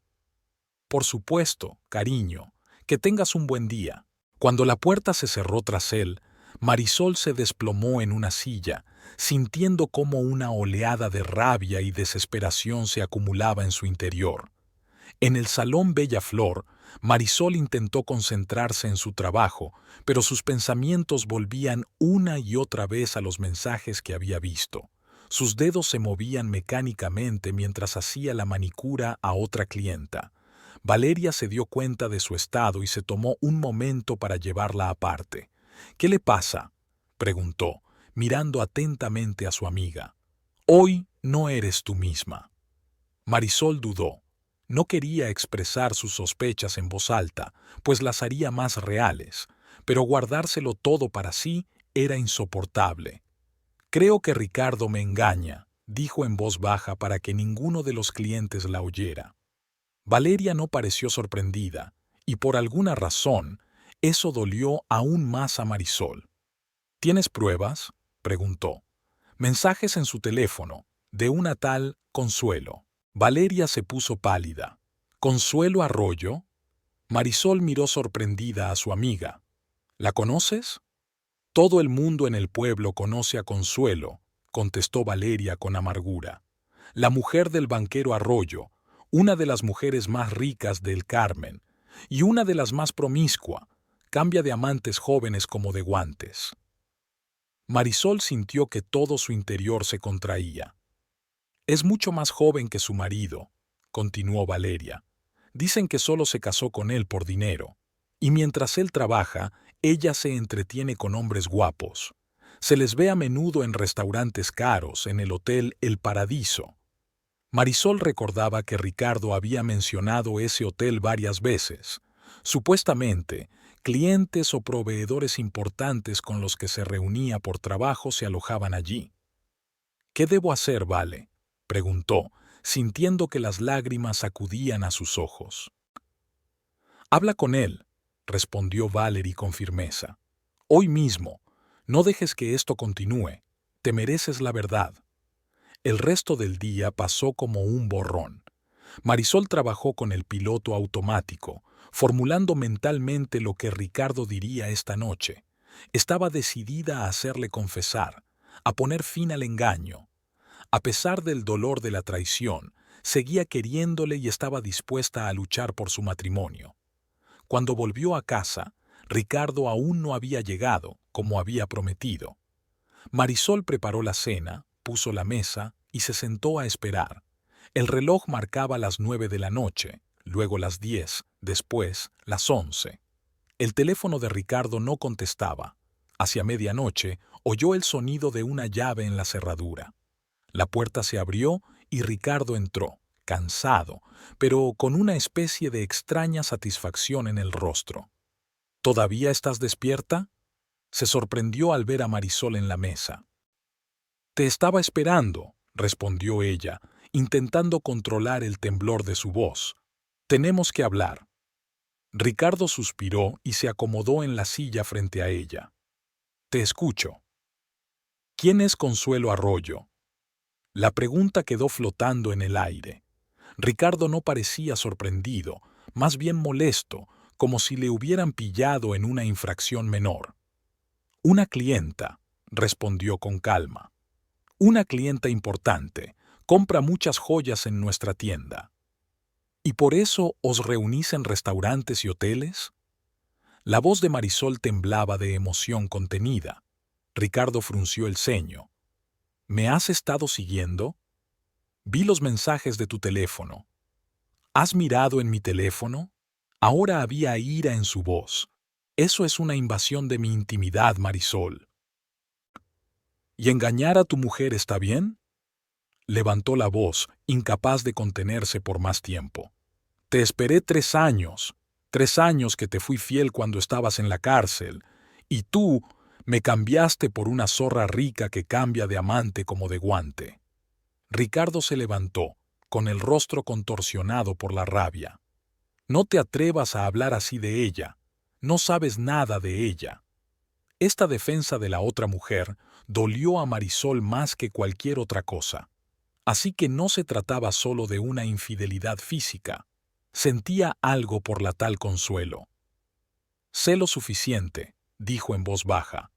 «Por supuesto, cariño, que tengas un buen día». Cuando la puerta se cerró tras él, Marisol se desplomó en una silla, sintiendo cómo una oleada de rabia y desesperación se acumulaba en su interior. En el salón Bella Flor, Marisol intentó concentrarse en su trabajo, pero sus pensamientos volvían una y otra vez a los mensajes que había visto. Sus dedos se movían mecánicamente mientras hacía la manicura a otra clienta. Valeria se dio cuenta de su estado y se tomó un momento para llevarla aparte. «¿Qué le pasa?», preguntó, mirando atentamente a su amiga. «Hoy no eres tú misma». Marisol dudó. No quería expresar sus sospechas en voz alta, pues las haría más reales, pero guardárselo todo para sí era insoportable. «Creo que Ricardo me engaña», dijo en voz baja para que ninguno de los clientes la oyera. Valeria no pareció sorprendida, y por alguna razón, eso dolió aún más a Marisol. «¿Tienes pruebas?», preguntó. «Mensajes en su teléfono, de una tal Consuelo». Valeria se puso pálida. «¿Consuelo Arroyo?». Marisol miró sorprendida a su amiga. «¿La conoces?». «Todo el mundo en el pueblo conoce a Consuelo», contestó Valeria con amargura. «La mujer del banquero Arroyo, una de las mujeres más ricas del Carmen, y una de las más promiscua, cambia de amantes jóvenes como de guantes». Marisol sintió que todo su interior se contraía. «Es mucho más joven que su marido», continuó Valeria. «Dicen que solo se casó con él por dinero, y mientras él trabaja, ella se entretiene con hombres guapos. Se les ve a menudo en restaurantes caros, en el hotel El Paradiso». Marisol recordaba que Ricardo había mencionado ese hotel varias veces. Supuestamente, clientes o proveedores importantes con los que se reunía por trabajo se alojaban allí. «¿Qué debo hacer, Vale?», preguntó, sintiendo que las lágrimas acudían a sus ojos. «Habla con él», respondió Valerie con firmeza. «Hoy mismo. No dejes que esto continúe. Te mereces la verdad». El resto del día pasó como un borrón. Marisol trabajó con el piloto automático, formulando mentalmente lo que Ricardo diría esta noche. Estaba decidida a hacerle confesar, a poner fin al engaño. A pesar del dolor de la traición, seguía queriéndole y estaba dispuesta a luchar por su matrimonio. Cuando volvió a casa, Ricardo aún no había llegado, como había prometido. Marisol preparó la cena, puso la mesa y se sentó a esperar. El reloj marcaba las 9 de la noche, luego las 10, después las 11. El teléfono de Ricardo no contestaba. Hacia medianoche oyó el sonido de una llave en la cerradura. La puerta se abrió y Ricardo entró, cansado, pero con una especie de extraña satisfacción en el rostro. «¿Todavía estás despierta?», se sorprendió al ver a Marisol en la mesa. «Te estaba esperando», respondió ella, intentando controlar el temblor de su voz. «Tenemos que hablar». Ricardo suspiró y se acomodó en la silla frente a ella. «Te escucho». «¿Quién es Consuelo Arroyo?». La pregunta quedó flotando en el aire. Ricardo no parecía sorprendido, más bien molesto, como si le hubieran pillado en una infracción menor. «Una clienta», respondió con calma. «Una clienta importante. Compra muchas joyas en nuestra tienda». «¿Y por eso os reunís en restaurantes y hoteles?». La voz de Marisol temblaba de emoción contenida. Ricardo frunció el ceño. «¿Me has estado siguiendo?». «Vi los mensajes de tu teléfono». «¿Has mirado en mi teléfono?». Ahora había ira en su voz. «Eso es una invasión de mi intimidad, Marisol». «¿Y engañar a tu mujer está bien?». Levantó la voz, incapaz de contenerse por más tiempo. «Te esperé 3 años. 3 años que te fui fiel cuando estabas en la cárcel. Y tú me cambiaste por una zorra rica que cambia de amante como de guante». Ricardo se levantó, con el rostro contorsionado por la rabia. «No te atrevas a hablar así de ella. No sabes nada de ella». Esta defensa de la otra mujer dolió a Marisol más que cualquier otra cosa. Así que no se trataba solo de una infidelidad física. Sentía algo por la tal Consuelo. «Sé lo suficiente», dijo en voz baja.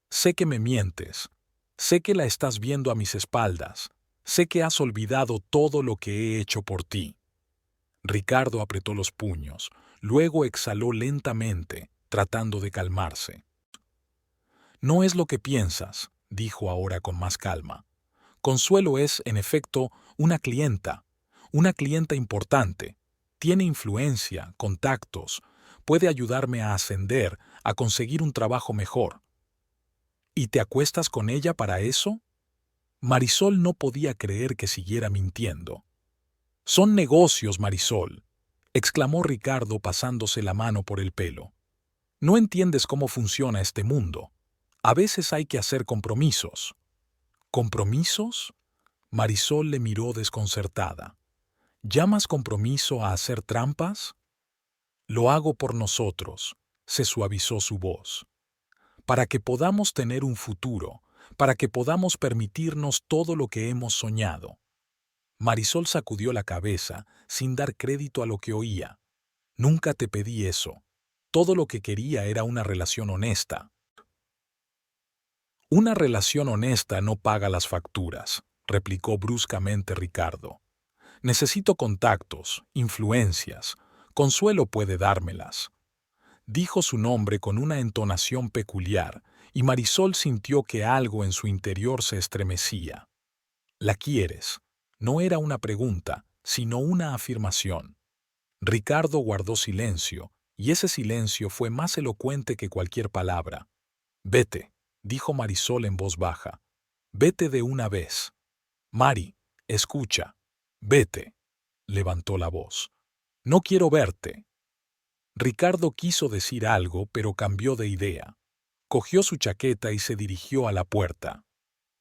«Sé que me mientes. Sé que la estás viendo a mis espaldas. Sé que has olvidado todo lo que he hecho por ti». Ricardo apretó los puños, luego exhaló lentamente, tratando de calmarse. «No es lo que piensas», dijo ahora con más calma. Consuelo es, en efecto, una clienta importante. Tiene influencia, contactos, puede ayudarme a ascender, a conseguir un trabajo mejor. ¿Y te acuestas con ella para eso? Marisol no podía creer que siguiera mintiendo. Son negocios, Marisol, exclamó Ricardo pasándose la mano por el pelo. No entiendes cómo funciona este mundo. A veces hay que hacer compromisos. ¿Compromisos? Marisol le miró desconcertada. ¿Llamas compromiso a hacer trampas? Lo hago por nosotros, se suavizó su voz. Para que podamos tener un futuro, para que podamos permitirnos todo lo que hemos soñado. Marisol sacudió la cabeza, sin dar crédito a lo que oía. Nunca te pedí eso. Todo lo que quería era una relación honesta. Una relación honesta no paga las facturas, replicó bruscamente Ricardo. Necesito contactos, influencias. Consuelo puede dármelas. Dijo su nombre con una entonación peculiar, y Marisol sintió que algo en su interior se estremecía. ¿La quieres? No era una pregunta, sino una afirmación. Ricardo guardó silencio, y ese silencio fue más elocuente que cualquier palabra. Vete, dijo Marisol en voz baja. Vete de una vez. Mari, escucha. Vete. Levantó la voz. No quiero verte. Ricardo quiso decir algo, pero cambió de idea. Cogió su chaqueta y se dirigió a la puerta.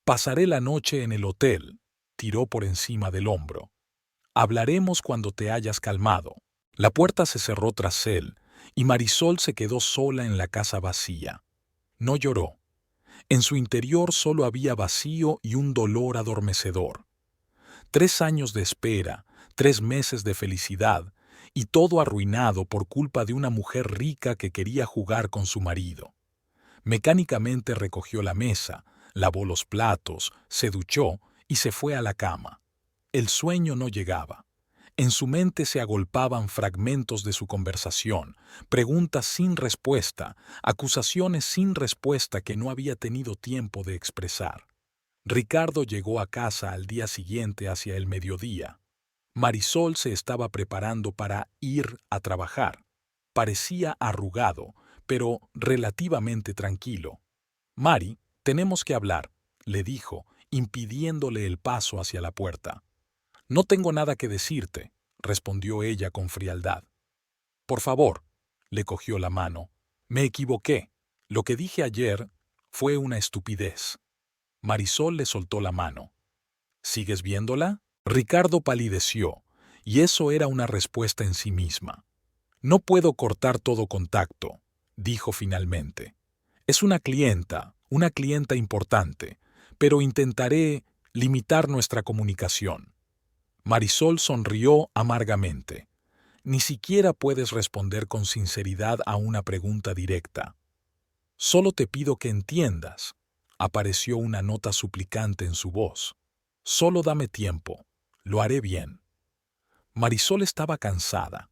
Pasaré la noche en el hotel, tiró por encima del hombro. Hablaremos cuando te hayas calmado. La puerta se cerró tras él, y Marisol se quedó sola en la casa vacía. No lloró. En su interior solo había vacío y un dolor adormecedor. 3 años de espera, 3 meses de felicidad, y todo arruinado por culpa de una mujer rica que quería jugar con su marido. Mecánicamente recogió la mesa, lavó los platos, se duchó y se fue a la cama. El sueño no llegaba. En su mente se agolpaban fragmentos de su conversación, preguntas sin respuesta, acusaciones sin respuesta que no había tenido tiempo de expresar. Ricardo llegó a casa al día siguiente hacia el mediodía. Marisol se estaba preparando para ir a trabajar. Parecía arrugado, pero relativamente tranquilo. Mari, tenemos que hablar, le dijo, impidiéndole el paso hacia la puerta. No tengo nada que decirte, respondió ella con frialdad. Por favor, le cogió la mano. Me equivoqué. Lo que dije ayer fue una estupidez. Marisol le soltó la mano. ¿Sigues viéndola? Ricardo palideció, y eso era una respuesta en sí misma. No puedo cortar todo contacto, dijo finalmente. Es una clienta importante, pero intentaré limitar nuestra comunicación. Marisol sonrió amargamente. Ni siquiera puedes responder con sinceridad a una pregunta directa. Solo te pido que entiendas. Apareció una nota suplicante en su voz. Solo dame tiempo. Lo haré bien. Marisol estaba cansada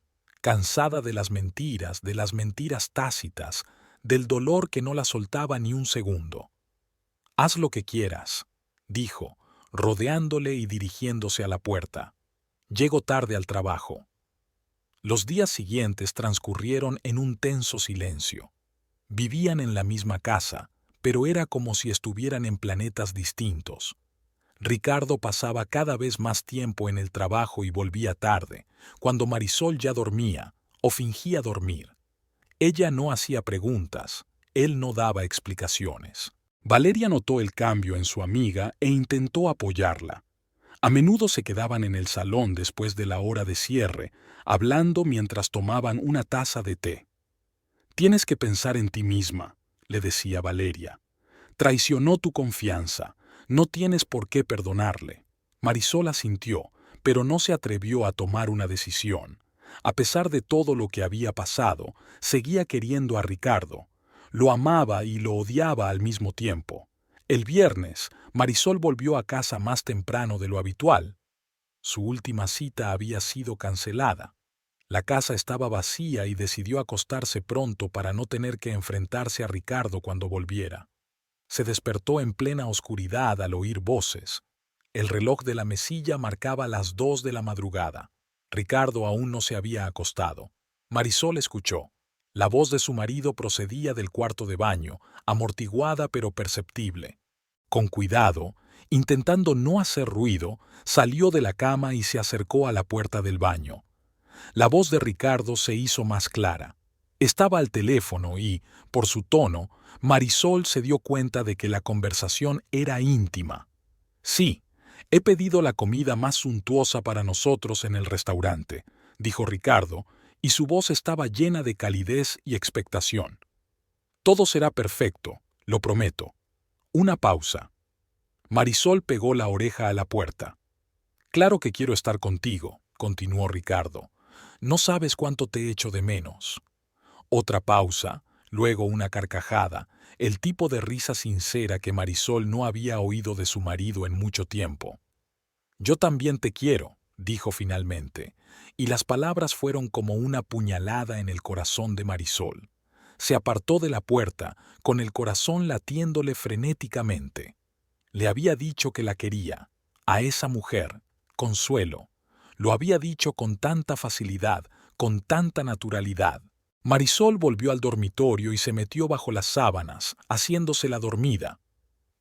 de las mentiras tácitas, del dolor que no la soltaba ni un segundo. Haz lo que quieras, dijo, rodeándole y dirigiéndose a la puerta. Llego tarde al trabajo. Los días siguientes transcurrieron en un tenso silencio. Vivían en la misma casa, pero era como si estuvieran en planetas distintos. Ricardo pasaba cada vez más tiempo en el trabajo y volvía tarde, cuando Marisol ya dormía o fingía dormir. Ella no hacía preguntas, él no daba explicaciones. Valeria notó el cambio en su amiga e intentó apoyarla. A menudo se quedaban en el salón después de la hora de cierre, hablando mientras tomaban una taza de té. Tienes que pensar en ti misma, le decía Valeria. Traicionó tu confianza. No tienes por qué perdonarle. Marisol asintió, pero no se atrevió a tomar una decisión. A pesar de todo lo que había pasado, seguía queriendo a Ricardo. Lo amaba y lo odiaba al mismo tiempo. El viernes, Marisol volvió a casa más temprano de lo habitual. Su última cita había sido cancelada. La casa estaba vacía y decidió acostarse pronto para no tener que enfrentarse a Ricardo cuando volviera. Se despertó en plena oscuridad al oír voces. El reloj de la mesilla marcaba las 2 de la madrugada. Ricardo aún no se había acostado. Marisol escuchó. La voz de su marido procedía del cuarto de baño, amortiguada pero perceptible. Con cuidado, intentando no hacer ruido, salió de la cama y se acercó a la puerta del baño. La voz de Ricardo se hizo más clara. Estaba al teléfono y, por su tono, Marisol se dio cuenta de que la conversación era íntima. Sí, he pedido la comida más suntuosa para nosotros en el restaurante, dijo Ricardo, y su voz estaba llena de calidez y expectación. Todo será perfecto, lo prometo. Una pausa. Marisol pegó la oreja a la puerta. Claro que quiero estar contigo, continuó Ricardo. No sabes cuánto te echo de menos. Otra pausa, luego una carcajada, el tipo de risa sincera que Marisol no había oído de su marido en mucho tiempo. Yo también te quiero, dijo finalmente, y las palabras fueron como una puñalada en el corazón de Marisol. Se apartó de la puerta, con el corazón latiéndole frenéticamente. Le había dicho que la quería, a esa mujer, Consuelo. Lo había dicho con tanta facilidad, con tanta naturalidad. Marisol volvió al dormitorio y se metió bajo las sábanas, haciéndose la dormida.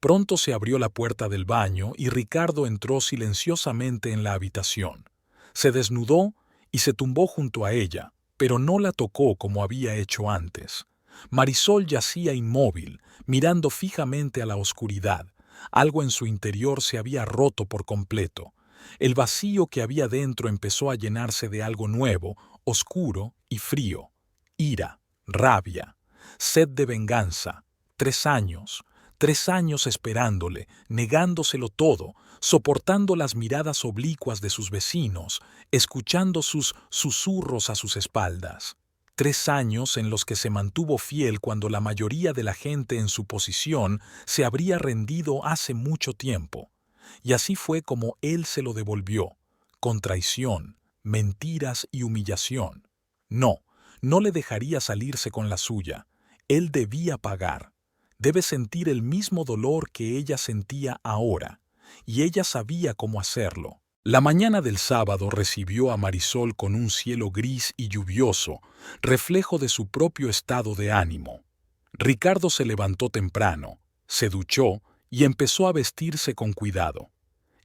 Pronto se abrió la puerta del baño y Ricardo entró silenciosamente en la habitación. Se desnudó y se tumbó junto a ella, pero no la tocó como había hecho antes. Marisol yacía inmóvil, mirando fijamente a la oscuridad. Algo en su interior se había roto por completo. El vacío que había dentro empezó a llenarse de algo nuevo, oscuro y frío. Ira, rabia, sed de venganza. 3 años. 3 años esperándole, negándoselo todo, soportando las miradas oblicuas de sus vecinos, escuchando sus susurros a sus espaldas. 3 años en los que se mantuvo fiel cuando la mayoría de la gente en su posición se habría rendido hace mucho tiempo. Y así fue como él se lo devolvió, con traición, mentiras y humillación. No, no le dejaría salirse con la suya. Él debía pagar. Debe sentir el mismo dolor que ella sentía ahora, y ella sabía cómo hacerlo. La mañana del sábado recibió a Marisol con un cielo gris y lluvioso, reflejo de su propio estado de ánimo. Ricardo se levantó temprano, se duchó y empezó a vestirse con cuidado.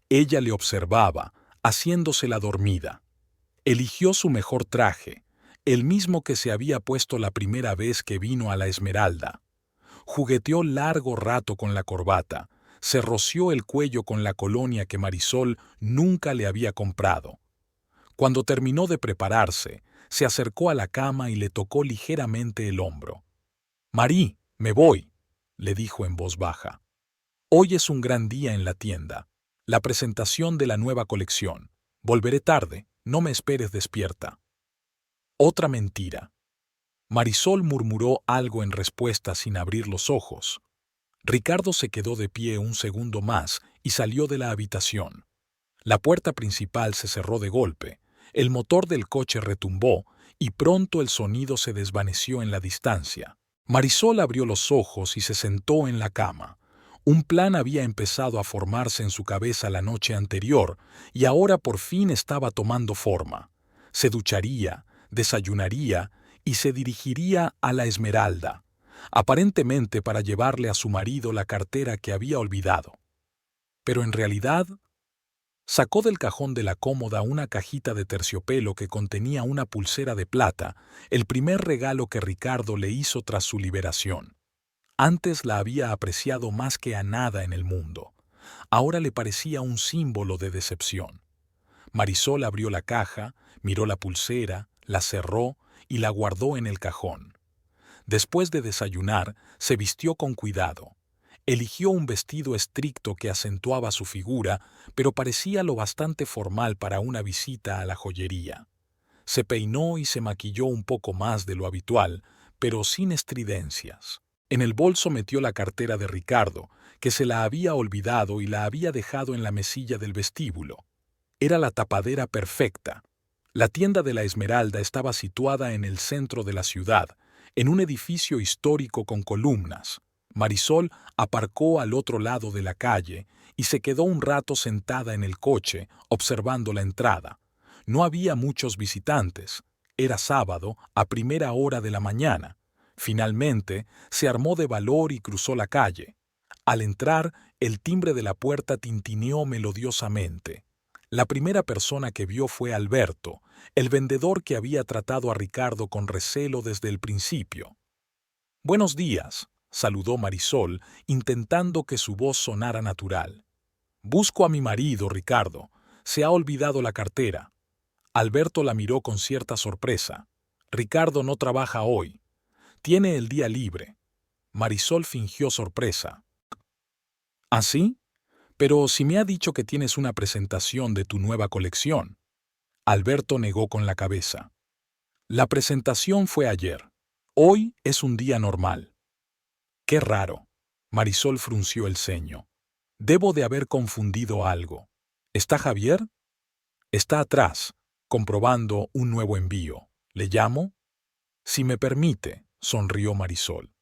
Ella le observaba, haciéndose la dormida. Eligió su mejor traje, el mismo que se había puesto la primera vez que vino a la Esmeralda. Jugueteó largo rato con la corbata, se roció el cuello con la colonia que Marisol nunca le había comprado. Cuando terminó de prepararse, se acercó a la cama y le tocó ligeramente el hombro. «Marí, me voy», le dijo en voz baja. «Hoy es un gran día en la tienda, la presentación de la nueva colección. Volveré tarde, no me esperes despierta». Otra mentira. Marisol murmuró algo en respuesta sin abrir los ojos. Ricardo se quedó de pie un segundo más y salió de la habitación. La puerta principal se cerró de golpe, el motor del coche retumbó y pronto el sonido se desvaneció en la distancia. Marisol abrió los ojos y se sentó en la cama. Un plan había empezado a formarse en su cabeza la noche anterior y ahora por fin estaba tomando forma. Se ducharía, desayunaría y se dirigiría a la Esmeralda, aparentemente para llevarle a su marido la cartera que había olvidado. Pero en realidad, sacó del cajón de la cómoda una cajita de terciopelo que contenía una pulsera de plata, el primer regalo que Ricardo le hizo tras su liberación. Antes la había apreciado más que a nada en el mundo. Ahora le parecía un símbolo de decepción. Marisol abrió la caja, miró la pulsera, la cerró y la guardó en el cajón. Después de desayunar, se vistió con cuidado. Eligió un vestido estricto que acentuaba su figura, pero parecía lo bastante formal para una visita a la joyería. Se peinó y se maquilló un poco más de lo habitual, pero sin estridencias. En el bolso metió la cartera de Ricardo, que se la había olvidado y la había dejado en la mesilla del vestíbulo. Era la tapadera perfecta. La tienda de la Esmeralda estaba situada en el centro de la ciudad, en un edificio histórico con columnas. Marisol aparcó al otro lado de la calle y se quedó un rato sentada en el coche, observando la entrada. No había muchos visitantes. Era sábado, a primera hora de la mañana. Finalmente, se armó de valor y cruzó la calle. Al entrar, el timbre de la puerta tintineó melodiosamente. La primera persona que vio fue Alberto, el vendedor que había tratado a Ricardo con recelo desde el principio. «Buenos días», saludó Marisol, intentando que su voz sonara natural. «Busco a mi marido, Ricardo. Se ha olvidado la cartera». Alberto la miró con cierta sorpresa. «Ricardo no trabaja hoy. Tiene el día libre». Marisol fingió sorpresa. «¿Ah, sí? Pero si me ha dicho que tienes una presentación de tu nueva colección». Alberto negó con la cabeza. «La presentación fue ayer. Hoy es un día normal». «Qué raro». Marisol frunció el ceño. «Debo de haber confundido algo. ¿Está Javier?» «Está atrás, comprobando un nuevo envío. ¿Le llamo?» «Si me permite», sonrió Marisol.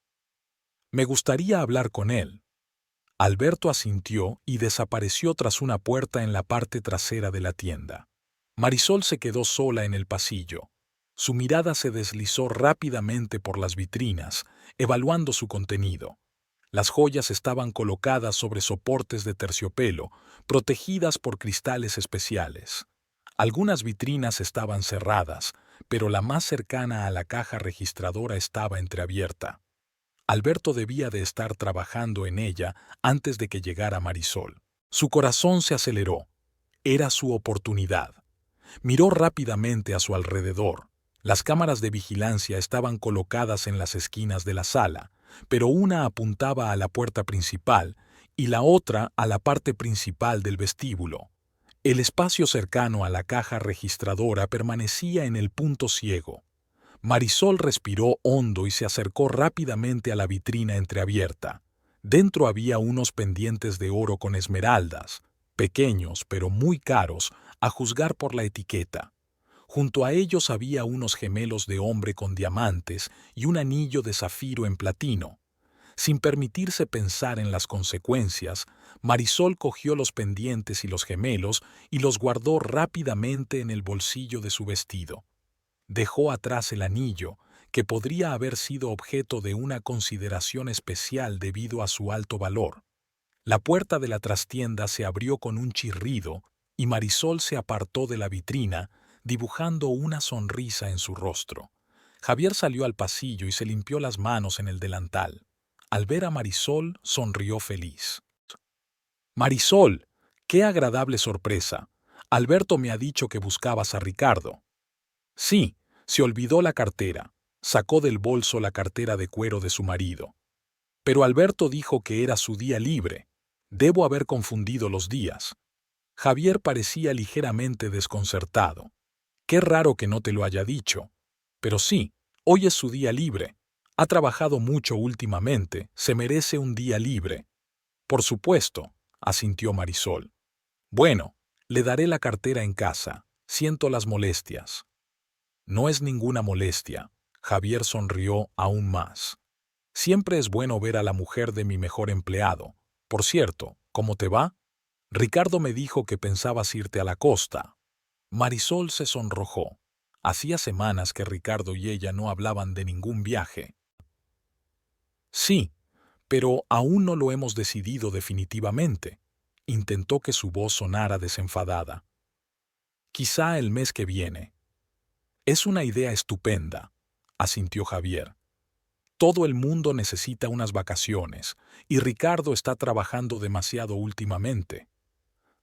«Me gustaría hablar con él». Alberto asintió y desapareció tras una puerta en la parte trasera de la tienda. Marisol se quedó sola en el pasillo. Su mirada se deslizó rápidamente por las vitrinas, evaluando su contenido. Las joyas estaban colocadas sobre soportes de terciopelo, protegidas por cristales especiales. Algunas vitrinas estaban cerradas, pero la más cercana a la caja registradora estaba entreabierta. Alberto debía de estar trabajando en ella antes de que llegara Marisol. Su corazón se aceleró. Era su oportunidad. Miró rápidamente a su alrededor. Las cámaras de vigilancia estaban colocadas en las esquinas de la sala, pero una apuntaba a la puerta principal y la otra a la parte principal del vestíbulo. El espacio cercano a la caja registradora permanecía en el punto ciego. Marisol respiró hondo y se acercó rápidamente a la vitrina entreabierta. Dentro había unos pendientes de oro con esmeraldas, pequeños pero muy caros, a juzgar por la etiqueta. Junto a ellos había unos gemelos de hombre con diamantes y un anillo de zafiro en platino. Sin permitirse pensar en las consecuencias, Marisol cogió los pendientes y los gemelos y los guardó rápidamente en el bolsillo de su vestido. Dejó atrás el anillo, que podría haber sido objeto de una consideración especial debido a su alto valor. La puerta de la trastienda se abrió con un chirrido y Marisol se apartó de la vitrina, dibujando una sonrisa en su rostro. Javier salió al pasillo y se limpió las manos en el delantal. Al ver a Marisol, sonrió feliz. «Marisol, qué agradable sorpresa. Alberto me ha dicho que buscabas a Ricardo». «Sí, se olvidó la cartera». Sacó del bolso la cartera de cuero de su marido. «Pero Alberto dijo que era su día libre. Debo haber confundido los días». Javier parecía ligeramente desconcertado. «Qué raro que no te lo haya dicho. Pero sí, hoy es su día libre. Ha trabajado mucho últimamente, se merece un día libre». «Por supuesto», asintió Marisol. «Bueno, le daré la cartera en casa. Siento las molestias». «No es ninguna molestia». Javier sonrió aún más. «Siempre es bueno ver a la mujer de mi mejor empleado. Por cierto, ¿cómo te va? Ricardo me dijo que pensabas irte a la costa». Marisol se sonrojó. Hacía semanas que Ricardo y ella no hablaban de ningún viaje. «Sí, pero aún no lo hemos decidido definitivamente». Intentó que su voz sonara desenfadada. «Quizá el mes que viene». «Es una idea estupenda», asintió Javier. «Todo el mundo necesita unas vacaciones, y Ricardo está trabajando demasiado últimamente».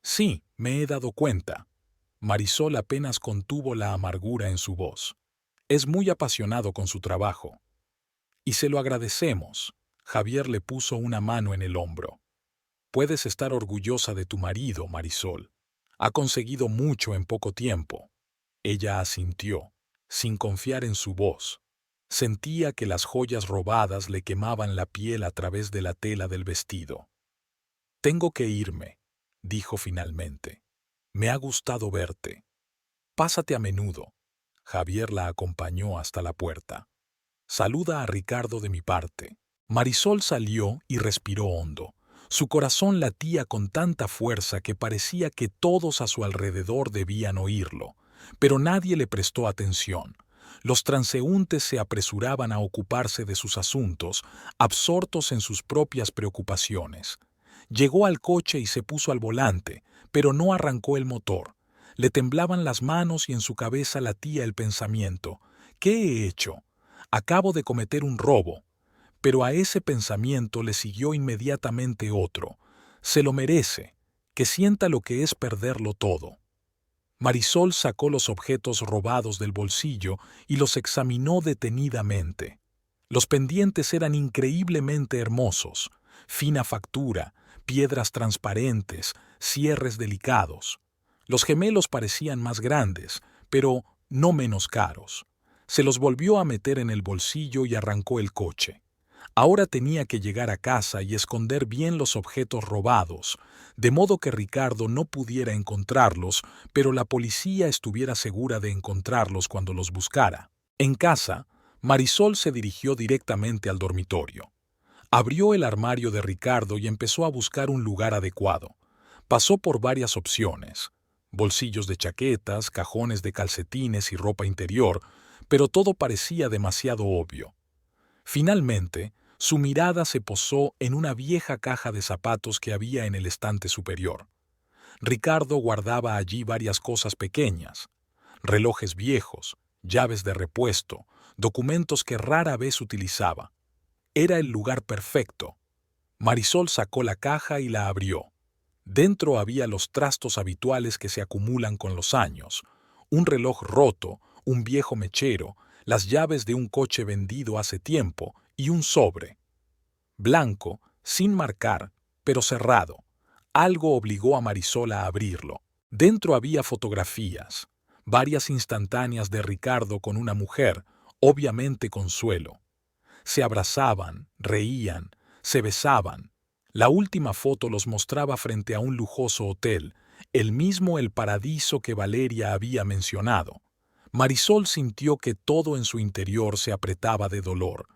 «Sí, me he dado cuenta». Marisol apenas contuvo la amargura en su voz. «Es muy apasionado con su trabajo». «Y se lo agradecemos». Javier le puso una mano en el hombro. «Puedes estar orgullosa de tu marido, Marisol. Ha conseguido mucho en poco tiempo». Ella asintió, sin confiar en su voz. Sentía que las joyas robadas le quemaban la piel a través de la tela del vestido. «Tengo que irme», dijo finalmente. «Me ha gustado verte. Pásate a menudo». Javier la acompañó hasta la puerta. «Saluda a Ricardo de mi parte». Marisol salió y respiró hondo. Su corazón latía con tanta fuerza que parecía que todos a su alrededor debían oírlo, pero nadie le prestó atención. Los transeúntes se apresuraban a ocuparse de sus asuntos, absortos en sus propias preocupaciones. Llegó al coche y se puso al volante, pero no arrancó el motor. Le temblaban las manos y en su cabeza latía el pensamiento: ¿qué he hecho? Acabo de cometer un robo. Pero a ese pensamiento le siguió inmediatamente otro: se lo merece, que sienta lo que es perderlo todo. Marisol sacó los objetos robados del bolsillo y los examinó detenidamente. Los pendientes eran increíblemente hermosos: fina factura, piedras transparentes, cierres delicados. Los gemelos parecían más grandes, pero no menos caros. Se los volvió a meter en el bolsillo y arrancó el coche. Ahora tenía que llegar a casa y esconder bien los objetos robados, de modo que Ricardo no pudiera encontrarlos, pero la policía estuviera segura de encontrarlos cuando los buscara. En casa, Marisol se dirigió directamente al dormitorio. Abrió el armario de Ricardo y empezó a buscar un lugar adecuado. Pasó por varias opciones: bolsillos de chaquetas, cajones de calcetines y ropa interior, pero todo parecía demasiado obvio. Finalmente, su mirada se posó en una vieja caja de zapatos que había en el estante superior. Ricardo guardaba allí varias cosas pequeñas: relojes viejos, llaves de repuesto, documentos que rara vez utilizaba. Era el lugar perfecto. Marisol sacó la caja y la abrió. Dentro había los trastos habituales que se acumulan con los años: un reloj roto, un viejo mechero, las llaves de un coche vendido hace tiempo y un sobre. Blanco, sin marcar, pero cerrado. Algo obligó a Marisol a abrirlo. Dentro había fotografías, varias instantáneas de Ricardo con una mujer, obviamente Consuelo. Se abrazaban, reían, se besaban. La última foto los mostraba frente a un lujoso hotel, el mismo El Paradiso que Valeria había mencionado. Marisol sintió que todo en su interior se apretaba de dolor.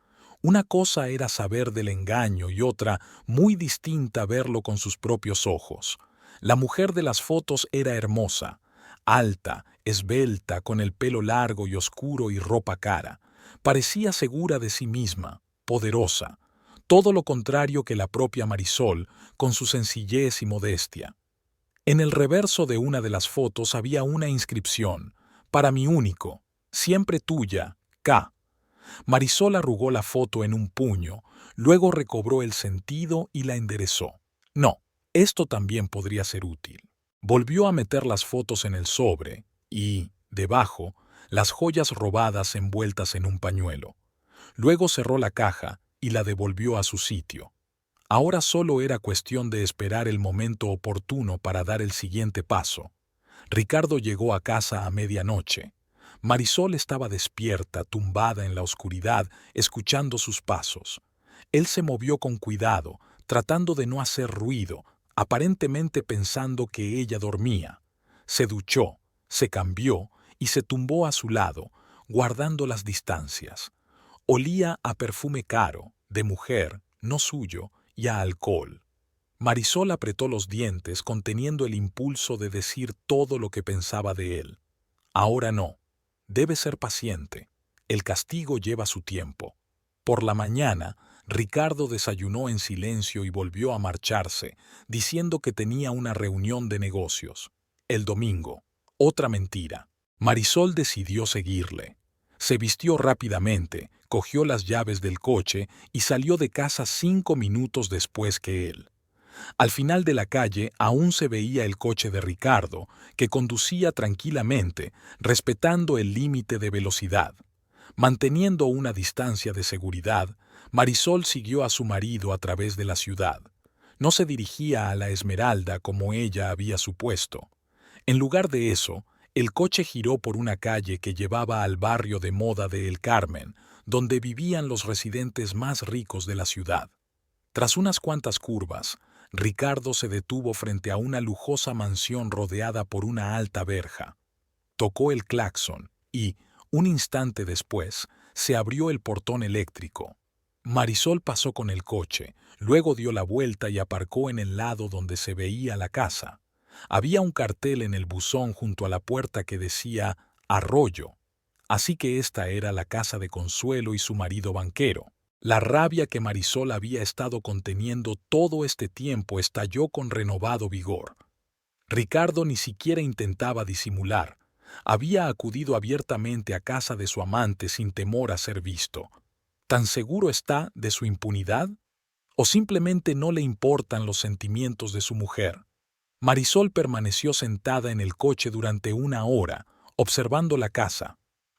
Una cosa era saber del engaño y otra, muy distinta, verlo con sus propios ojos. La mujer de las fotos era hermosa, alta, esbelta, con el pelo largo y oscuro y ropa cara. Parecía segura de sí misma, poderosa. Todo lo contrario que la propia Marisol, con su sencillez y modestia. En el reverso de una de las fotos había una inscripción: para mi único, siempre tuya, K. Marisol arrugó la foto en un puño, luego recobró el sentido y la enderezó. No, esto también podría ser útil. Volvió a meter las fotos en el sobre y, debajo, las joyas robadas envueltas en un pañuelo. Luego cerró la caja y la devolvió a su sitio. Ahora solo era cuestión de esperar el momento oportuno para dar el siguiente paso. Ricardo llegó a casa a medianoche. Marisol estaba despierta, tumbada en la oscuridad, escuchando sus pasos. Él se movió con cuidado, tratando de no hacer ruido, aparentemente pensando que ella dormía. Se duchó, se cambió y se tumbó a su lado, guardando las distancias. Olía a perfume caro, de mujer, no suyo, y a alcohol. Marisol apretó los dientes, conteniendo el impulso de decir todo lo que pensaba de él. Ahora no. Debe ser paciente. El castigo lleva su tiempo. Por la mañana, Ricardo desayunó en silencio y volvió a marcharse, diciendo que tenía una reunión de negocios. El domingo. Otra mentira. Marisol decidió seguirle. Se vistió rápidamente, cogió las llaves del coche y salió de casa 5 minutos después que él. Al final de la calle aún se veía el coche de Ricardo, que conducía tranquilamente, respetando el límite de velocidad. Manteniendo una distancia de seguridad, Marisol siguió a su marido a través de la ciudad. No se dirigía a la Esmeralda como ella había supuesto. En lugar de eso, el coche giró por una calle que llevaba al barrio de moda de El Carmen, donde vivían los residentes más ricos de la ciudad. Tras unas cuantas curvas, Ricardo se detuvo frente a una lujosa mansión rodeada por una alta verja. Tocó el claxon y, un instante después, se abrió el portón eléctrico. Marisol pasó con el coche, luego dio la vuelta y aparcó en el lado donde se veía la casa. Había un cartel en el buzón junto a la puerta que decía Arroyo, así que esta era la casa de Consuelo y su marido banquero. La rabia que Marisol había estado conteniendo todo este tiempo estalló con renovado vigor. Ricardo ni siquiera intentaba disimular. Había acudido abiertamente a casa de su amante sin temor a ser visto. ¿Tan seguro está de su impunidad? ¿O simplemente no le importan los sentimientos de su mujer? Marisol permaneció sentada en el coche durante 1 hora, observando la casa.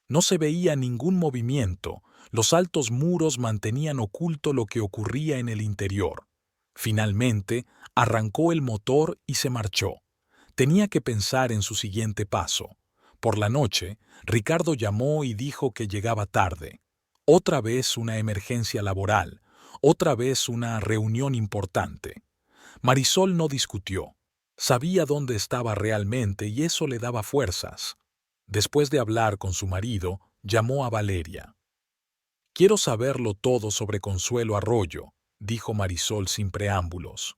No se veía ningún movimiento, los altos muros mantenían oculto lo que ocurría en el interior. Finalmente, arrancó el motor y se marchó. Tenía que pensar en su siguiente paso. Por la noche, Ricardo llamó y dijo que llegaba tarde. Otra vez una emergencia laboral, otra vez una reunión importante. Marisol no discutió. Sabía dónde estaba realmente y eso le daba fuerzas. Después de hablar con su marido, llamó a Valeria. «Quiero saberlo todo sobre Consuelo Arroyo», dijo Marisol sin preámbulos.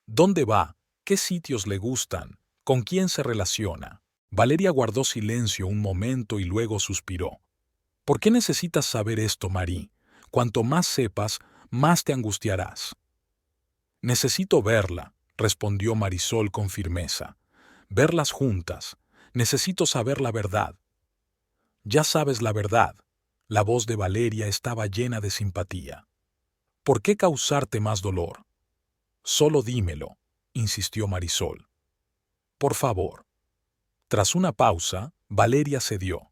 «¿Dónde va? ¿Qué sitios le gustan? ¿Con quién se relaciona?». Valeria guardó silencio un momento y luego suspiró. «¿Por qué necesitas saber esto, Marí? Cuanto más sepas, más te angustiarás». «Necesito verla», respondió Marisol con firmeza. «Verlas juntas. Necesito saber la verdad». «Ya sabes la verdad». La voz de Valeria estaba llena de simpatía. «¿Por qué causarte más dolor?». «Solo dímelo», insistió Marisol. «Por favor». Tras una pausa, Valeria cedió.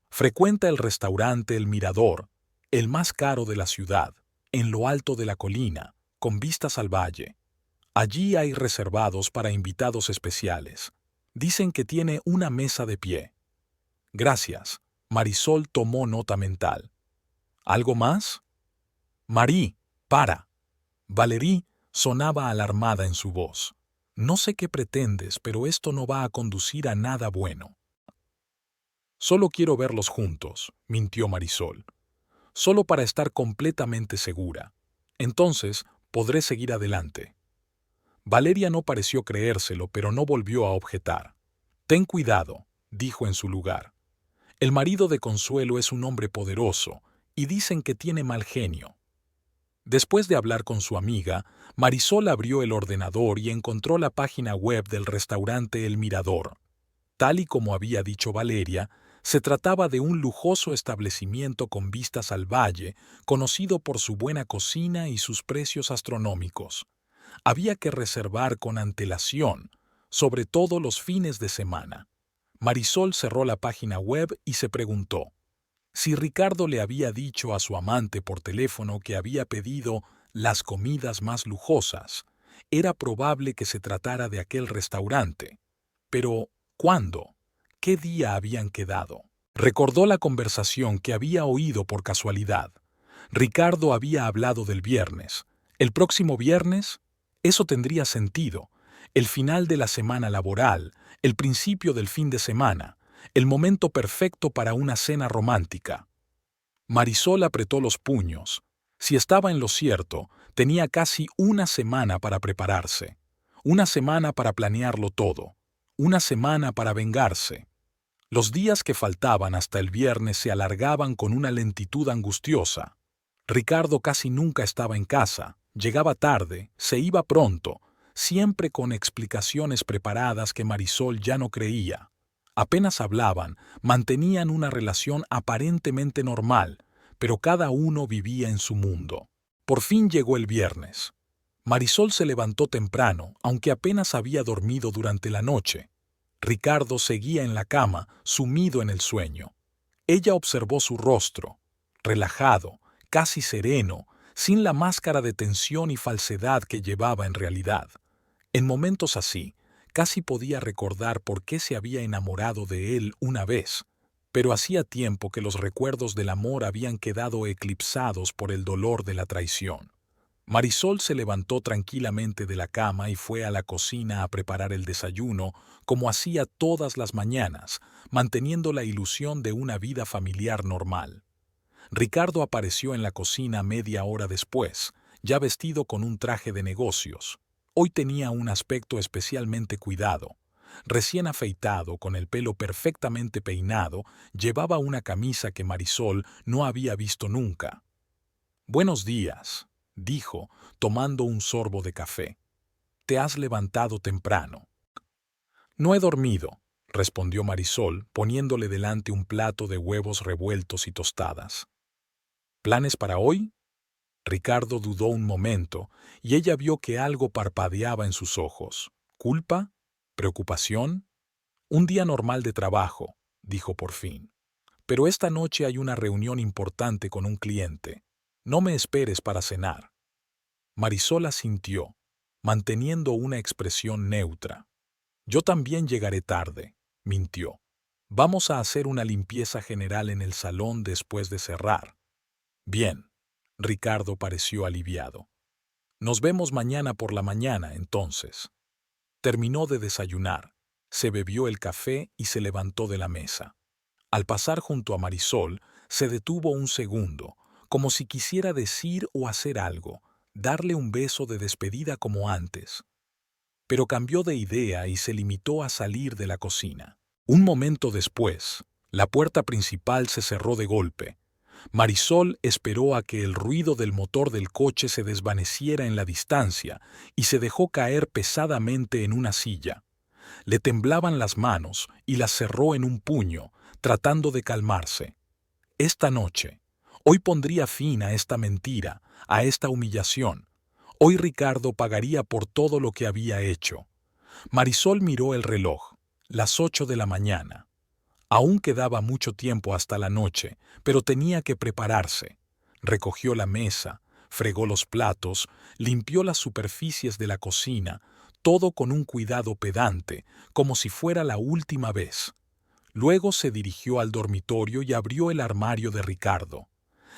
«Frecuenta el restaurante El Mirador, el más caro de la ciudad, en lo alto de la colina, con vistas al valle. Allí hay reservados para invitados especiales. Dicen que tiene una mesa de pie». «Gracias». Marisol tomó nota mental. «¿Algo más?». «Marí, para». Valerie sonaba alarmada en su voz. «No sé qué pretendes, pero esto no va a conducir a nada bueno». «Solo quiero verlos juntos», mintió Marisol. «Solo para estar completamente segura. Entonces podré seguir adelante». Valeria no pareció creérselo, pero no volvió a objetar. «Ten cuidado», dijo en su lugar. «El marido de Consuelo es un hombre poderoso y dicen que tiene mal genio». Después de hablar con su amiga, Marisol abrió el ordenador y encontró la página web del restaurante El Mirador. Tal y como había dicho Valeria, se trataba de un lujoso establecimiento con vistas al valle, conocido por su buena cocina y sus precios astronómicos. Había que reservar con antelación, sobre todo los fines de semana. Marisol cerró la página web y se preguntó si Ricardo le había dicho a su amante por teléfono que había pedido las comidas más lujosas. Era probable que se tratara de aquel restaurante. Pero, ¿cuándo? ¿Qué día habían quedado? Recordó la conversación que había oído por casualidad. Ricardo había hablado del viernes. ¿El próximo viernes? Eso tendría sentido. El final de la semana laboral, el principio del fin de semana, el momento perfecto para una cena romántica. Marisol apretó los puños. Si estaba en lo cierto, tenía casi una semana para prepararse. Una semana para planearlo todo. Una semana para vengarse. Los días que faltaban hasta el viernes se alargaban con una lentitud angustiosa. Ricardo casi nunca estaba en casa, llegaba tarde, se iba pronto, siempre con explicaciones preparadas que Marisol ya no creía. Apenas hablaban, mantenían una relación aparentemente normal, pero cada uno vivía en su mundo. Por fin llegó el viernes. Marisol se levantó temprano, aunque apenas había dormido durante la noche. Ricardo seguía en la cama, sumido en el sueño. Ella observó su rostro, relajado, casi sereno, sin la máscara de tensión y falsedad que llevaba en realidad. En momentos así, casi podía recordar por qué se había enamorado de él una vez, pero hacía tiempo que los recuerdos del amor habían quedado eclipsados por el dolor de la traición. Marisol se levantó tranquilamente de la cama y fue a la cocina a preparar el desayuno, como hacía todas las mañanas, manteniendo la ilusión de una vida familiar normal. Ricardo apareció en la cocina media hora después, ya vestido con un traje de negocios. Hoy tenía un aspecto especialmente cuidado. Recién afeitado, con el pelo perfectamente peinado, llevaba una camisa que Marisol no había visto nunca. «Buenos días», dijo, tomando un sorbo de café. «Te has levantado temprano». «No he dormido», respondió Marisol, poniéndole delante un plato de huevos revueltos y tostadas. «¿Planes para hoy?». Ricardo dudó un momento y ella vio que algo parpadeaba en sus ojos. ¿Culpa? ¿Preocupación? «Un día normal de trabajo», dijo por fin. «Pero esta noche hay una reunión importante con un cliente. No me esperes para cenar». Marisol asintió, manteniendo una expresión neutra. «Yo también llegaré tarde», mintió. «Vamos a hacer una limpieza general en el salón después de cerrar». «Bien». Ricardo pareció aliviado. «Nos vemos mañana por la mañana, entonces». Terminó de desayunar, se bebió el café y se levantó de la mesa. Al pasar junto a Marisol, se detuvo un segundo, como si quisiera decir o hacer algo, darle un beso de despedida como antes. Pero cambió de idea y se limitó a salir de la cocina. Un momento después, la puerta principal se cerró de golpe. Marisol esperó a que el ruido del motor del coche se desvaneciera en la distancia y se dejó caer pesadamente en una silla. Le temblaban las manos y las cerró en un puño, tratando de calmarse. Esta noche, hoy pondría fin a esta mentira, a esta humillación. Hoy Ricardo pagaría por todo lo que había hecho. Marisol miró el reloj, las 8 de la mañana. Aún quedaba mucho tiempo hasta la noche, pero tenía que prepararse. Recogió la mesa, fregó los platos, limpió las superficies de la cocina, todo con un cuidado pedante, como si fuera la última vez. Luego se dirigió al dormitorio y abrió el armario de Ricardo.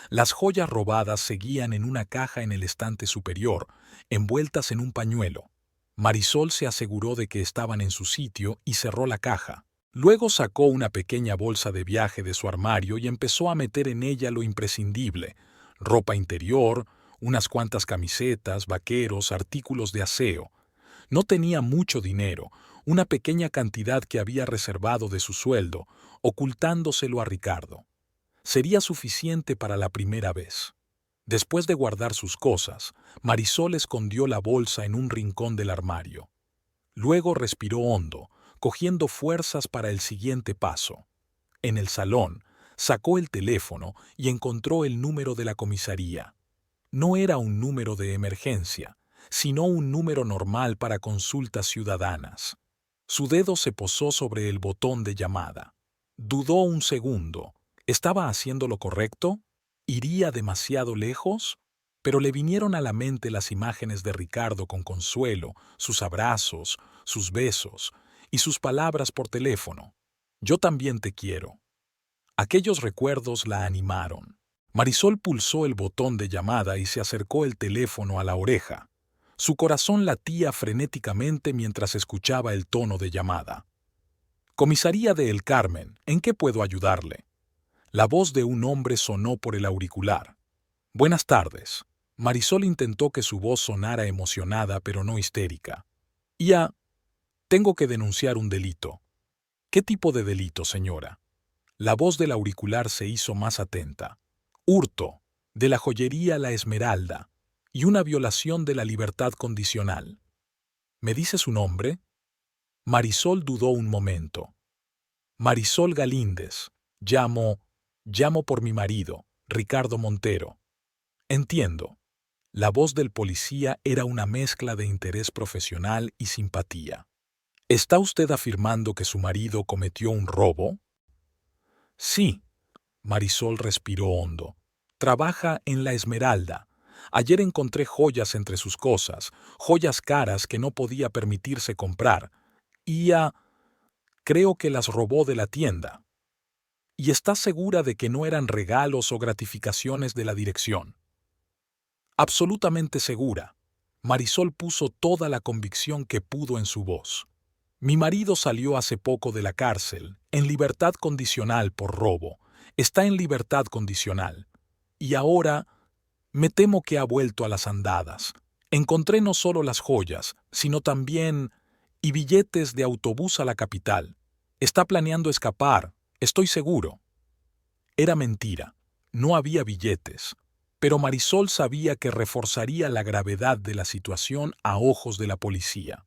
Las joyas robadas seguían en una caja en el estante superior, envueltas en un pañuelo. Marisol se aseguró de que estaban en su sitio y cerró la caja. Luego sacó una pequeña bolsa de viaje de su armario y empezó a meter en ella lo imprescindible: ropa interior, unas cuantas camisetas, vaqueros, artículos de aseo. No tenía mucho dinero, una pequeña cantidad que había reservado de su sueldo, ocultándoselo a Ricardo. Sería suficiente para la primera vez. Después de guardar sus cosas, Marisol escondió la bolsa en un rincón del armario. Luego respiró hondo, cogiendo fuerzas para el siguiente paso. En el salón, sacó el teléfono y encontró el número de la comisaría. No era un número de emergencia, sino un número normal para consultas ciudadanas. Su dedo se posó sobre el botón de llamada. Dudó un segundo. ¿Estaba haciendo lo correcto? ¿Iría demasiado lejos? Pero le vinieron a la mente las imágenes de Ricardo con Consuelo, sus abrazos, sus besos y sus palabras por teléfono. «Yo también te quiero». Aquellos recuerdos la animaron. Marisol pulsó el botón de llamada y se acercó el teléfono a la oreja. Su corazón latía frenéticamente mientras escuchaba el tono de llamada. «Comisaría de El Carmen, ¿en qué puedo ayudarle?». La voz de un hombre sonó por el auricular. «Buenas tardes». Marisol intentó que su voz sonara emocionada pero no histérica. Tengo que denunciar un delito». «¿Qué tipo de delito, señora?». La voz del auricular se hizo más atenta. «Hurto, de la joyería La Esmeralda, y una violación de la libertad condicional». «¿Me dice su nombre?». Marisol dudó un momento. «Marisol Galíndez. Llamo por mi marido, Ricardo Montero». «Entiendo». La voz del policía era una mezcla de interés profesional y simpatía. «¿Está usted afirmando que su marido cometió un robo?». «Sí». Marisol respiró hondo. «Trabaja en La Esmeralda. Ayer encontré joyas entre sus cosas, joyas caras que no podía permitirse comprar. Creo que las robó de la tienda». «¿Y está segura de que no eran regalos o gratificaciones de la dirección?». «Absolutamente segura». Marisol puso toda la convicción que pudo en su voz. «Mi marido salió hace poco de la cárcel, en libertad condicional por robo. Está en libertad condicional. y ahora me temo que ha vuelto a las andadas. Encontré no solo las joyas, sino también y billetes de autobús a la capital. Está planeando escapar, estoy seguro. Era mentira, no había billetes, pero Marisol sabía que reforzaría la gravedad de la situación a ojos de la policía.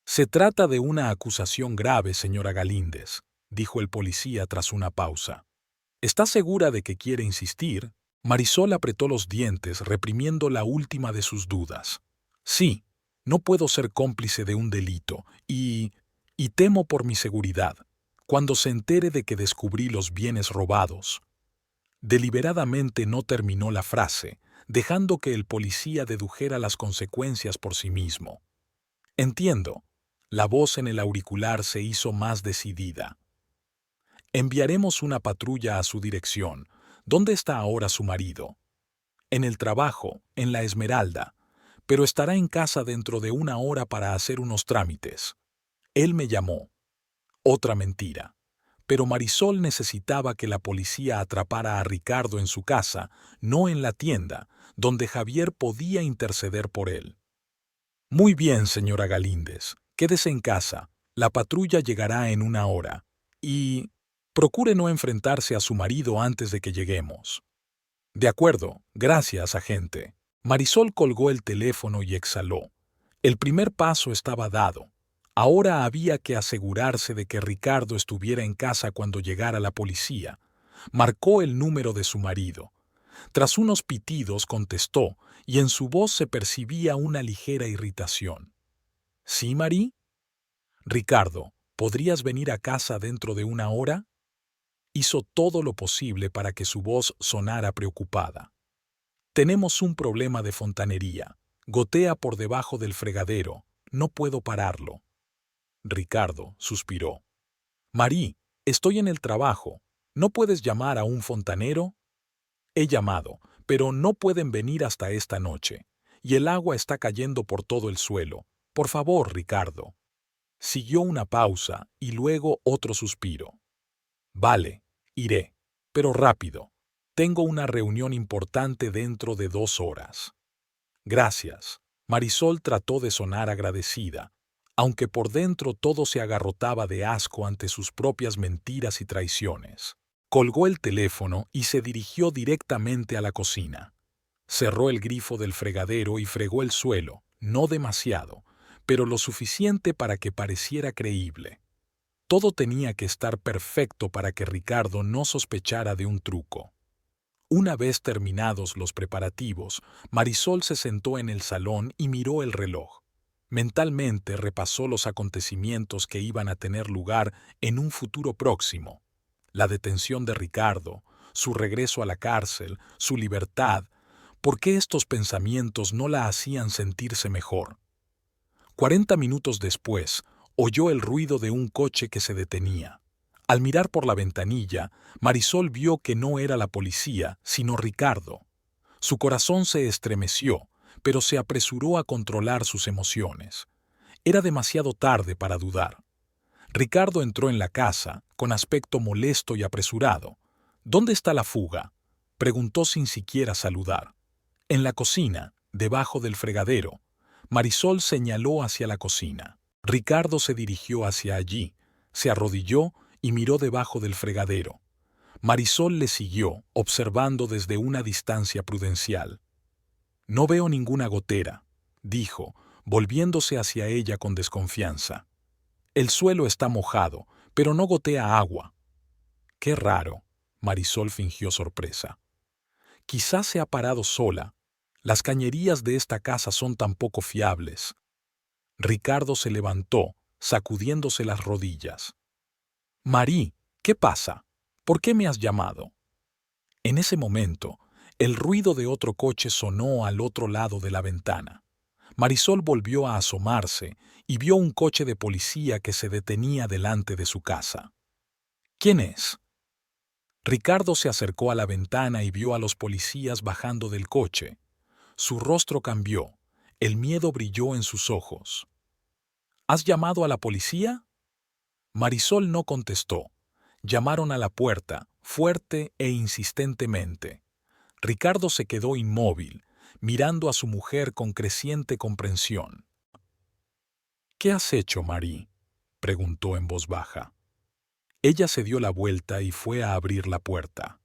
Se trata de una acusación grave, señora Galíndez, dijo el policía tras una pausa. ¿Está segura de que quiere insistir? Marisol apretó los dientes, reprimiendo la última de sus dudas. Sí, no puedo ser cómplice de un delito y temo por mi seguridad. Cuando se entere de que descubrí los bienes robados. Deliberadamente no terminó la frase, dejando que el policía dedujera las consecuencias por sí mismo. Entiendo. La voz en el auricular se hizo más decidida. Enviaremos una patrulla a su dirección. ¿Dónde está ahora su marido? En el trabajo, en la Esmeralda, pero estará en casa dentro de 1 hora para hacer unos trámites. Él me llamó. Otra mentira. Pero Marisol necesitaba que la policía atrapara a Ricardo en su casa, no en la tienda, donde Javier podía interceder por él. Muy bien, señora Galíndez. Quédese en casa. La patrulla llegará en 1 hora. Y procure no enfrentarse a su marido antes de que lleguemos. De acuerdo, gracias, agente. Marisol colgó el teléfono y exhaló. El primer paso estaba dado. Ahora había que asegurarse de que Ricardo estuviera en casa cuando llegara la policía. Marcó el número de su marido. Tras unos pitidos contestó, y en su voz se percibía una ligera irritación. ¿Sí, Marí? Ricardo, ¿podrías venir a casa dentro de 1 hora? Hizo todo lo posible para que su voz sonara preocupada. Tenemos un problema de fontanería. Gotea por debajo del fregadero. No puedo pararlo. Ricardo suspiró. Marí, estoy en el trabajo. ¿No puedes llamar a un fontanero? He llamado, pero no pueden venir hasta esta noche. Y el agua está cayendo por todo el suelo. Por favor, Ricardo. Siguió una pausa y luego otro suspiro. Vale, iré, pero rápido. Tengo una reunión importante dentro de 2 horas. Gracias. Marisol trató de sonar agradecida, aunque por dentro todo se agarrotaba de asco ante sus propias mentiras y traiciones. Colgó el teléfono y se dirigió directamente a la cocina. Cerró el grifo del fregadero y fregó el suelo, no demasiado, pero lo suficiente para que pareciera creíble. Todo tenía que estar perfecto para que Ricardo no sospechara de un truco. Una vez terminados los preparativos, Marisol se sentó en el salón y miró el reloj. Mentalmente repasó los acontecimientos que iban a tener lugar en un futuro próximo. La detención de Ricardo, su regreso a la cárcel, su libertad. ¿Por qué estos pensamientos no la hacían sentirse mejor? 40 minutos después, oyó el ruido de un coche que se detenía. Al mirar por la ventanilla, Marisol vio que no era la policía, sino Ricardo. Su corazón se estremeció, pero se apresuró a controlar sus emociones. Era demasiado tarde para dudar. Ricardo entró en la casa, con aspecto molesto y apresurado. ¿Dónde está la fuga?, preguntó sin siquiera saludar. En la cocina, debajo del fregadero. Marisol señaló hacia la cocina. Ricardo se dirigió hacia allí, se arrodilló y miró debajo del fregadero. Marisol le siguió, observando desde una distancia prudencial. No veo ninguna gotera, dijo, volviéndose hacia ella con desconfianza. El suelo está mojado, pero no gotea agua. Qué raro, Marisol fingió sorpresa. Quizás se ha parado sola. Las cañerías de esta casa son tan poco fiables. Ricardo se levantó, sacudiéndose las rodillas. Marí, ¿qué pasa? ¿Por qué me has llamado? En ese momento, el ruido de otro coche sonó al otro lado de la ventana. Marisol volvió a asomarse y vio un coche de policía que se detenía delante de su casa. ¿Quién es? Ricardo se acercó a la ventana y vio a los policías bajando del coche. Su rostro cambió, el miedo brilló en sus ojos. ¿Has llamado a la policía? Marisol no contestó. Llamaron a la puerta, fuerte e insistentemente. Ricardo se quedó inmóvil, mirando a su mujer con creciente comprensión. «¿Qué has hecho, Marie?», preguntó en voz baja. Ella se dio la vuelta y fue a abrir la puerta.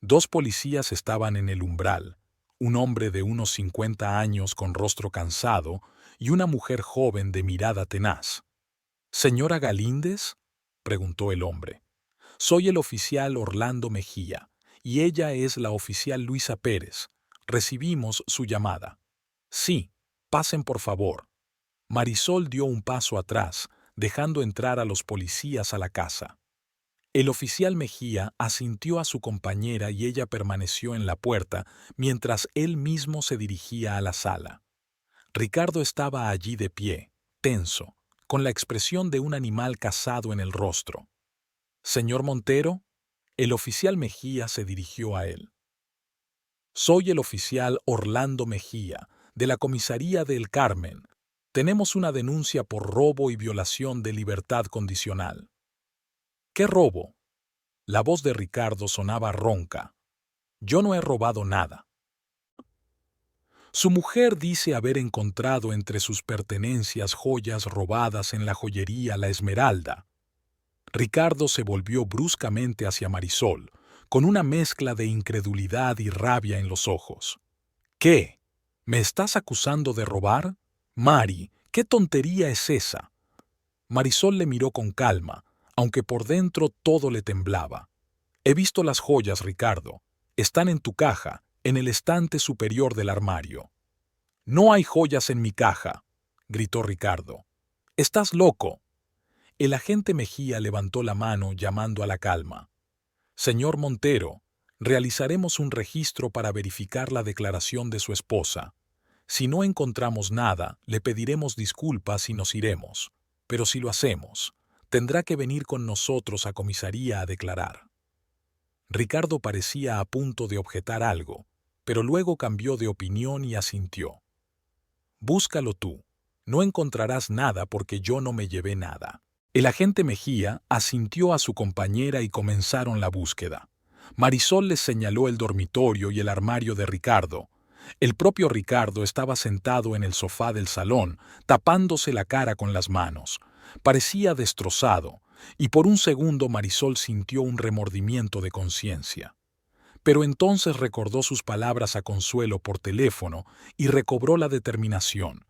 2 policías estaban en el umbral, un hombre de unos 50 años con rostro cansado y una mujer joven de mirada tenaz. «¿Señora Galíndez?», preguntó el hombre. «Soy el oficial Orlando Mejía, y ella es la oficial Luisa Pérez. Recibimos su llamada». «Sí, pasen por favor». Marisol dio un paso atrás, dejando entrar a los policías a la casa. El oficial Mejía asintió a su compañera y ella permaneció en la puerta mientras él mismo se dirigía a la sala. Ricardo estaba allí de pie, tenso, con la expresión de un animal cazado en el rostro. «Señor Montero», el oficial Mejía se dirigió a él. «Soy el oficial Orlando Mejía, de la comisaría de El Carmen. Tenemos una denuncia por robo y violación de libertad condicional». «¿Qué robo?». La voz de Ricardo sonaba ronca. «Yo no he robado nada». Su mujer dice haber encontrado entre sus pertenencias joyas robadas en la joyería La Esmeralda. Ricardo se volvió bruscamente hacia Marisol, con una mezcla de incredulidad y rabia en los ojos. «¿Qué? ¿Me estás acusando de robar? Mari, ¿qué tontería es esa?». Marisol le miró con calma, aunque por dentro todo le temblaba. «He visto las joyas, Ricardo. Están en tu caja, en el estante superior del armario». «No hay joyas en mi caja», gritó Ricardo. «Estás loco». El agente Mejía levantó la mano llamando a la calma. «Señor Montero, realizaremos un registro para verificar la declaración de su esposa. Si no encontramos nada, le pediremos disculpas y nos iremos. Pero si lo hacemos, tendrá que venir con nosotros a comisaría a declarar». Ricardo parecía a punto de objetar algo, pero luego cambió de opinión y asintió. «Búscalo tú. No encontrarás nada porque yo no me llevé nada». El agente Mejía asintió a su compañera y comenzaron la búsqueda. Marisol les señaló el dormitorio y el armario de Ricardo. El propio Ricardo estaba sentado en el sofá del salón, tapándose la cara con las manos. Parecía destrozado, y por un segundo Marisol sintió un remordimiento de conciencia. Pero entonces recordó sus palabras a Consuelo por teléfono y recobró la determinación.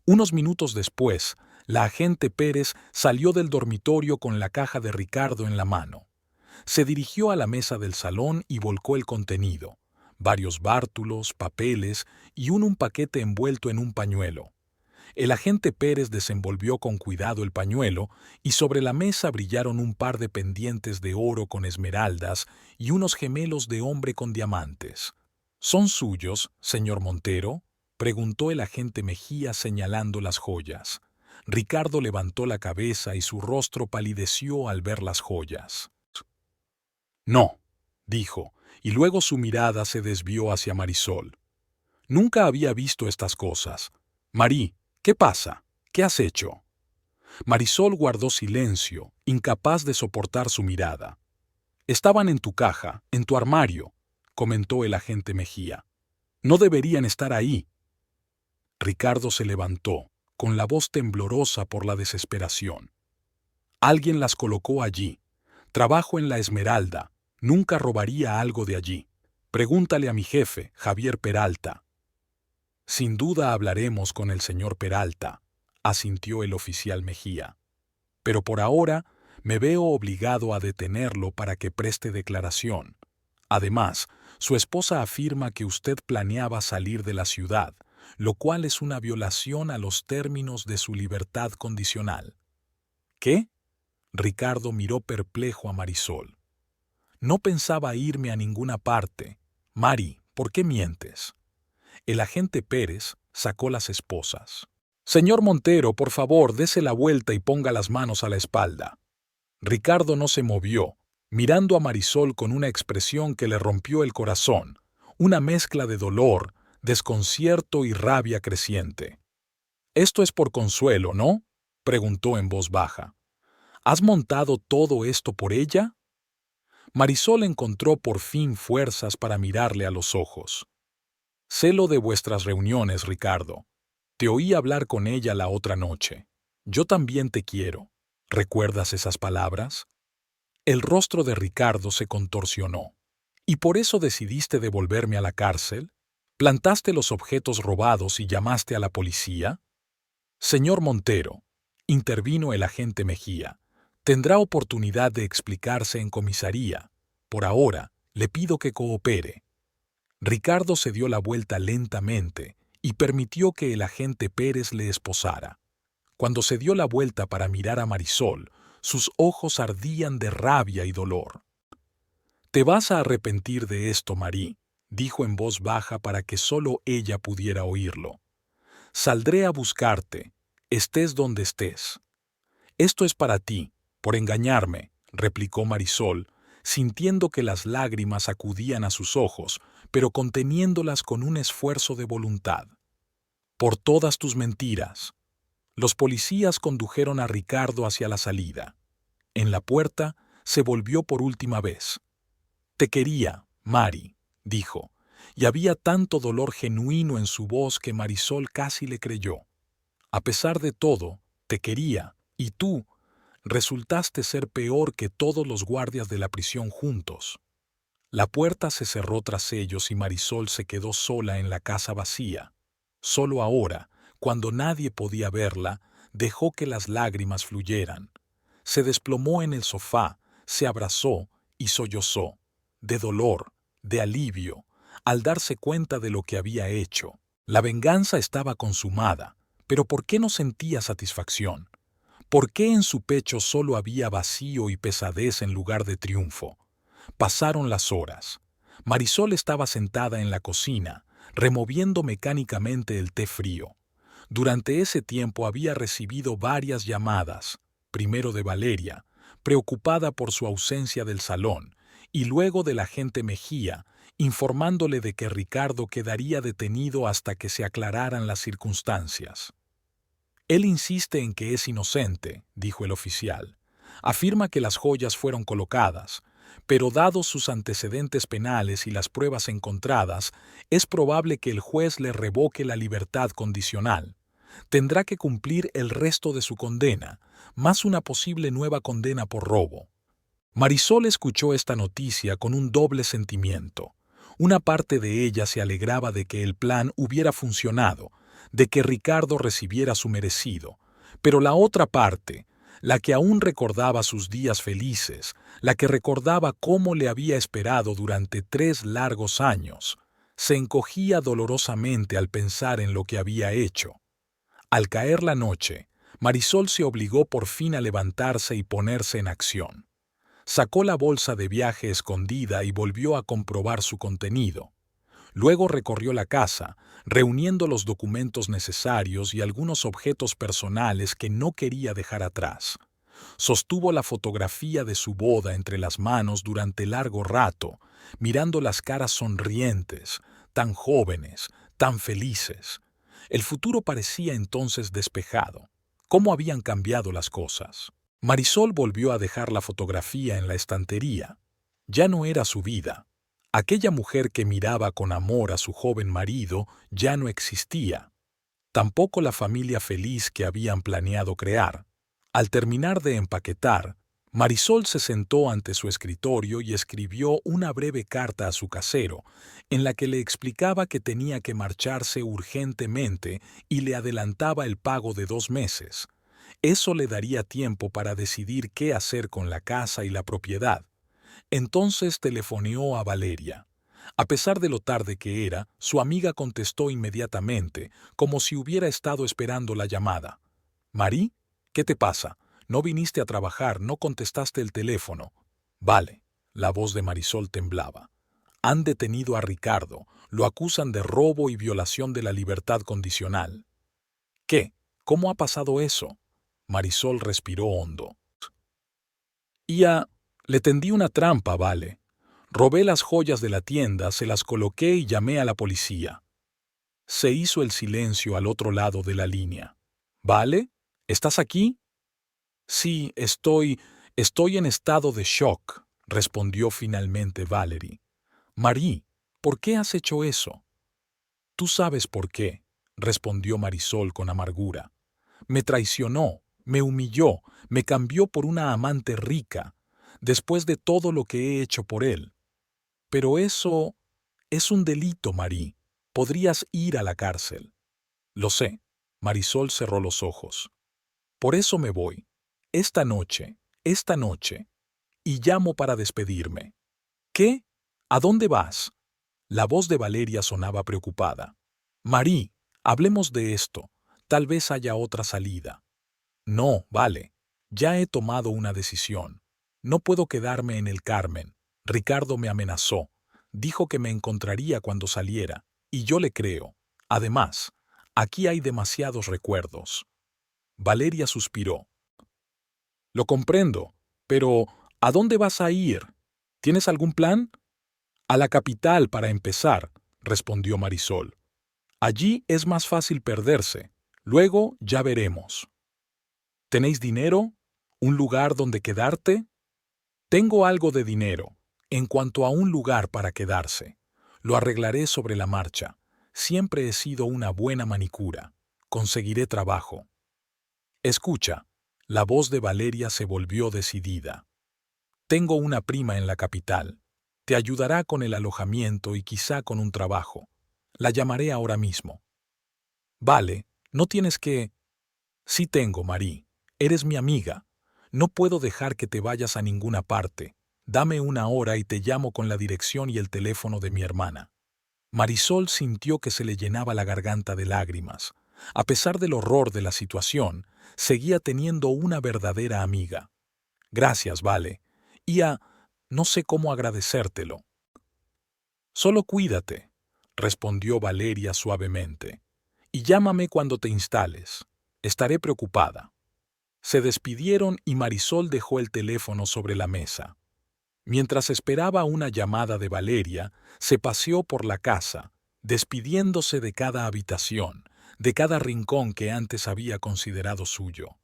Unos minutos después, la agente Pérez salió del dormitorio con la caja de Ricardo en la mano. Se dirigió a la mesa del salón y volcó el contenido: varios bártulos, papeles y un paquete envuelto en un pañuelo. El agente Pérez desenvolvió con cuidado el pañuelo y sobre la mesa brillaron un par de pendientes de oro con esmeraldas y unos gemelos de hombre con diamantes. «¿Son suyos, señor Montero?», preguntó el agente Mejía señalando las joyas. Ricardo levantó la cabeza y su rostro palideció al ver las joyas. «No», dijo, y luego su mirada se desvió hacia Marisol. «Nunca había visto estas cosas. Marí, ¿qué pasa? ¿Qué has hecho?». Marisol guardó silencio, incapaz de soportar su mirada. «Estaban en tu caja, en tu armario», comentó el agente Mejía. «No deberían estar ahí». Ricardo se levantó, con la voz temblorosa por la desesperación. «Alguien las colocó allí. Trabajo en La Esmeralda. Nunca robaría algo de allí. Pregúntale a mi jefe, Javier Peralta». «Sin duda hablaremos con el señor Peralta», asintió el oficial Mejía. «Pero por ahora me veo obligado a detenerlo para que preste declaración. Además, su esposa afirma que usted planeaba salir de la ciudad, lo cual es una violación a los términos de su libertad condicional». «¿Qué?». Ricardo miró perplejo a Marisol. «No pensaba irme a ninguna parte. Mari, ¿por qué mientes?». El agente Pérez sacó las esposas. «Señor Montero, por favor, dese la vuelta y ponga las manos a la espalda». Ricardo no se movió, mirando a Marisol con una expresión que le rompió el corazón, una mezcla de dolor, desconcierto y rabia creciente. «Esto es por Consuelo, ¿no?», preguntó en voz baja. «¿Has montado todo esto por ella?». Marisol encontró por fin fuerzas para mirarle a los ojos. Sé lo de vuestras reuniones, Ricardo. Te oí hablar con ella la otra noche. Yo también te quiero. ¿Recuerdas esas palabras? El rostro de Ricardo se contorsionó. ¿Y por eso decidiste devolverme a la cárcel? ¿Plantaste los objetos robados y llamaste a la policía? Señor Montero, intervino el agente Mejía, tendrá oportunidad de explicarse en comisaría. Por ahora, le pido que coopere. Ricardo se dio la vuelta lentamente y permitió que el agente Pérez le esposara. Cuando se dio la vuelta para mirar a Marisol, sus ojos ardían de rabia y dolor. «Te vas a arrepentir de esto, Marí», dijo en voz baja para que solo ella pudiera oírlo. «Saldré a buscarte, estés donde estés». «Esto es para ti, por engañarme», replicó Marisol, sintiendo que las lágrimas acudían a sus ojos, pero conteniéndolas con un esfuerzo de voluntad. «Por todas tus mentiras». Los policías condujeron a Ricardo hacia la salida. En la puerta se volvió por última vez. «Te quería, Mari», dijo, y había tanto dolor genuino en su voz que Marisol casi le creyó. «A pesar de todo, te quería, y tú resultaste ser peor que todos los guardias de la prisión juntos». La puerta se cerró tras ellos y Marisol se quedó sola en la casa vacía. Solo ahora, cuando nadie podía verla, dejó que las lágrimas fluyeran. Se desplomó en el sofá, se abrazó y sollozó, de dolor, de alivio, al darse cuenta de lo que había hecho. La venganza estaba consumada, pero ¿por qué no sentía satisfacción? ¿Por qué en su pecho solo había vacío y pesadez en lugar de triunfo? Pasaron las horas. Marisol estaba sentada en la cocina, removiendo mecánicamente el té frío. Durante ese tiempo había recibido varias llamadas, primero de Valeria, preocupada por su ausencia del salón, y luego del agente Mejía, informándole de que Ricardo quedaría detenido hasta que se aclararan las circunstancias. «Él insiste en que es inocente», dijo el oficial. «Afirma que las joyas fueron colocadas, pero dados sus antecedentes penales y las pruebas encontradas, es probable que el juez le revoque la libertad condicional. Tendrá que cumplir el resto de su condena, más una posible nueva condena por robo». Marisol escuchó esta noticia con un doble sentimiento. Una parte de ella se alegraba de que el plan hubiera funcionado, de que Ricardo recibiera su merecido, pero la otra parte, la que aún recordaba sus días felices, la que recordaba cómo le había esperado durante 3 largos años, se encogía dolorosamente al pensar en lo que había hecho. Al caer la noche, Marisol se obligó por fin a levantarse y ponerse en acción. Sacó la bolsa de viaje escondida y volvió a comprobar su contenido. Luego recorrió la casa, reuniendo los documentos necesarios y algunos objetos personales que no quería dejar atrás. Sostuvo la fotografía de su boda entre las manos durante largo rato, mirando las caras sonrientes, tan jóvenes, tan felices. El futuro parecía entonces despejado. ¿Cómo habían cambiado las cosas? Marisol volvió a dejar la fotografía en la estantería. Ya no era su vida. Aquella mujer que miraba con amor a su joven marido ya no existía. Tampoco la familia feliz que habían planeado crear. Al terminar de empaquetar, Marisol se sentó ante su escritorio y escribió una breve carta a su casero, en la que le explicaba que tenía que marcharse urgentemente y le adelantaba el pago de 2 meses. Eso le daría tiempo para decidir qué hacer con la casa y la propiedad. Entonces telefoneó a Valeria. A pesar de lo tarde que era, su amiga contestó inmediatamente, como si hubiera estado esperando la llamada. «¿Marí? ¿Qué te pasa? No viniste a trabajar, no contestaste el teléfono». «Vale». La voz de Marisol temblaba. «Han detenido a Ricardo. Lo acusan de robo y violación de la libertad condicional». «¿Qué? ¿Cómo ha pasado eso?» Marisol respiró hondo. Le tendí una trampa, Vale. Robé las joyas de la tienda, se las coloqué y llamé a la policía». Se hizo el silencio al otro lado de la línea. «¿Vale? ¿Estás aquí?» «Sí, estoy en estado de shock». respondió finalmente Valerie. Marie, ¿por qué has hecho eso? Tú sabes por qué, respondió Marisol con amargura. Me traicionó, me humilló, me cambió por una amante rica, después de todo lo que he hecho por él. Pero eso es un delito, Marie. Podrías ir a la cárcel. Lo sé. Marisol cerró los ojos. Por eso me voy. Esta noche, y llamo para despedirme. ¿Qué? ¿A dónde vas? La voz de Valeria sonaba preocupada. Marie, hablemos de esto. Tal vez haya otra salida. No, vale. Ya he tomado una decisión. No puedo quedarme en el Carmen. Ricardo me amenazó. Dijo que me encontraría cuando saliera, y yo le creo. Además, aquí hay demasiados recuerdos. Valeria suspiró. Lo comprendo, pero ¿a dónde vas a ir? ¿Tienes algún plan? A la capital, para empezar, respondió Marisol. Allí es más fácil perderse. Luego ya veremos. ¿Tenéis dinero? ¿Un lugar donde quedarte? Tengo algo de dinero. En cuanto a un lugar para quedarse, lo arreglaré sobre la marcha. Siempre he sido una buena manicura. Conseguiré trabajo. Escucha. La voz de Valeria se volvió decidida. Tengo una prima en la capital. Te ayudará con el alojamiento y quizá con un trabajo. La llamaré ahora mismo. Vale, no tienes que... Sí tengo, Marie. Eres mi amiga. No puedo dejar que te vayas a ninguna parte. Dame una hora y te llamo con la dirección y el teléfono de mi hermana. Marisol sintió que se le llenaba la garganta de lágrimas. A pesar del horror de la situación, seguía teniendo una verdadera amiga. Gracias, Vale. No sé cómo agradecértelo. Solo cuídate, respondió Valeria suavemente. Y llámame cuando te instales. Estaré preocupada. Se despidieron y Marisol dejó el teléfono sobre la mesa. Mientras esperaba una llamada de Valeria, se paseó por la casa, despidiéndose de cada habitación, de cada rincón que antes había considerado suyo.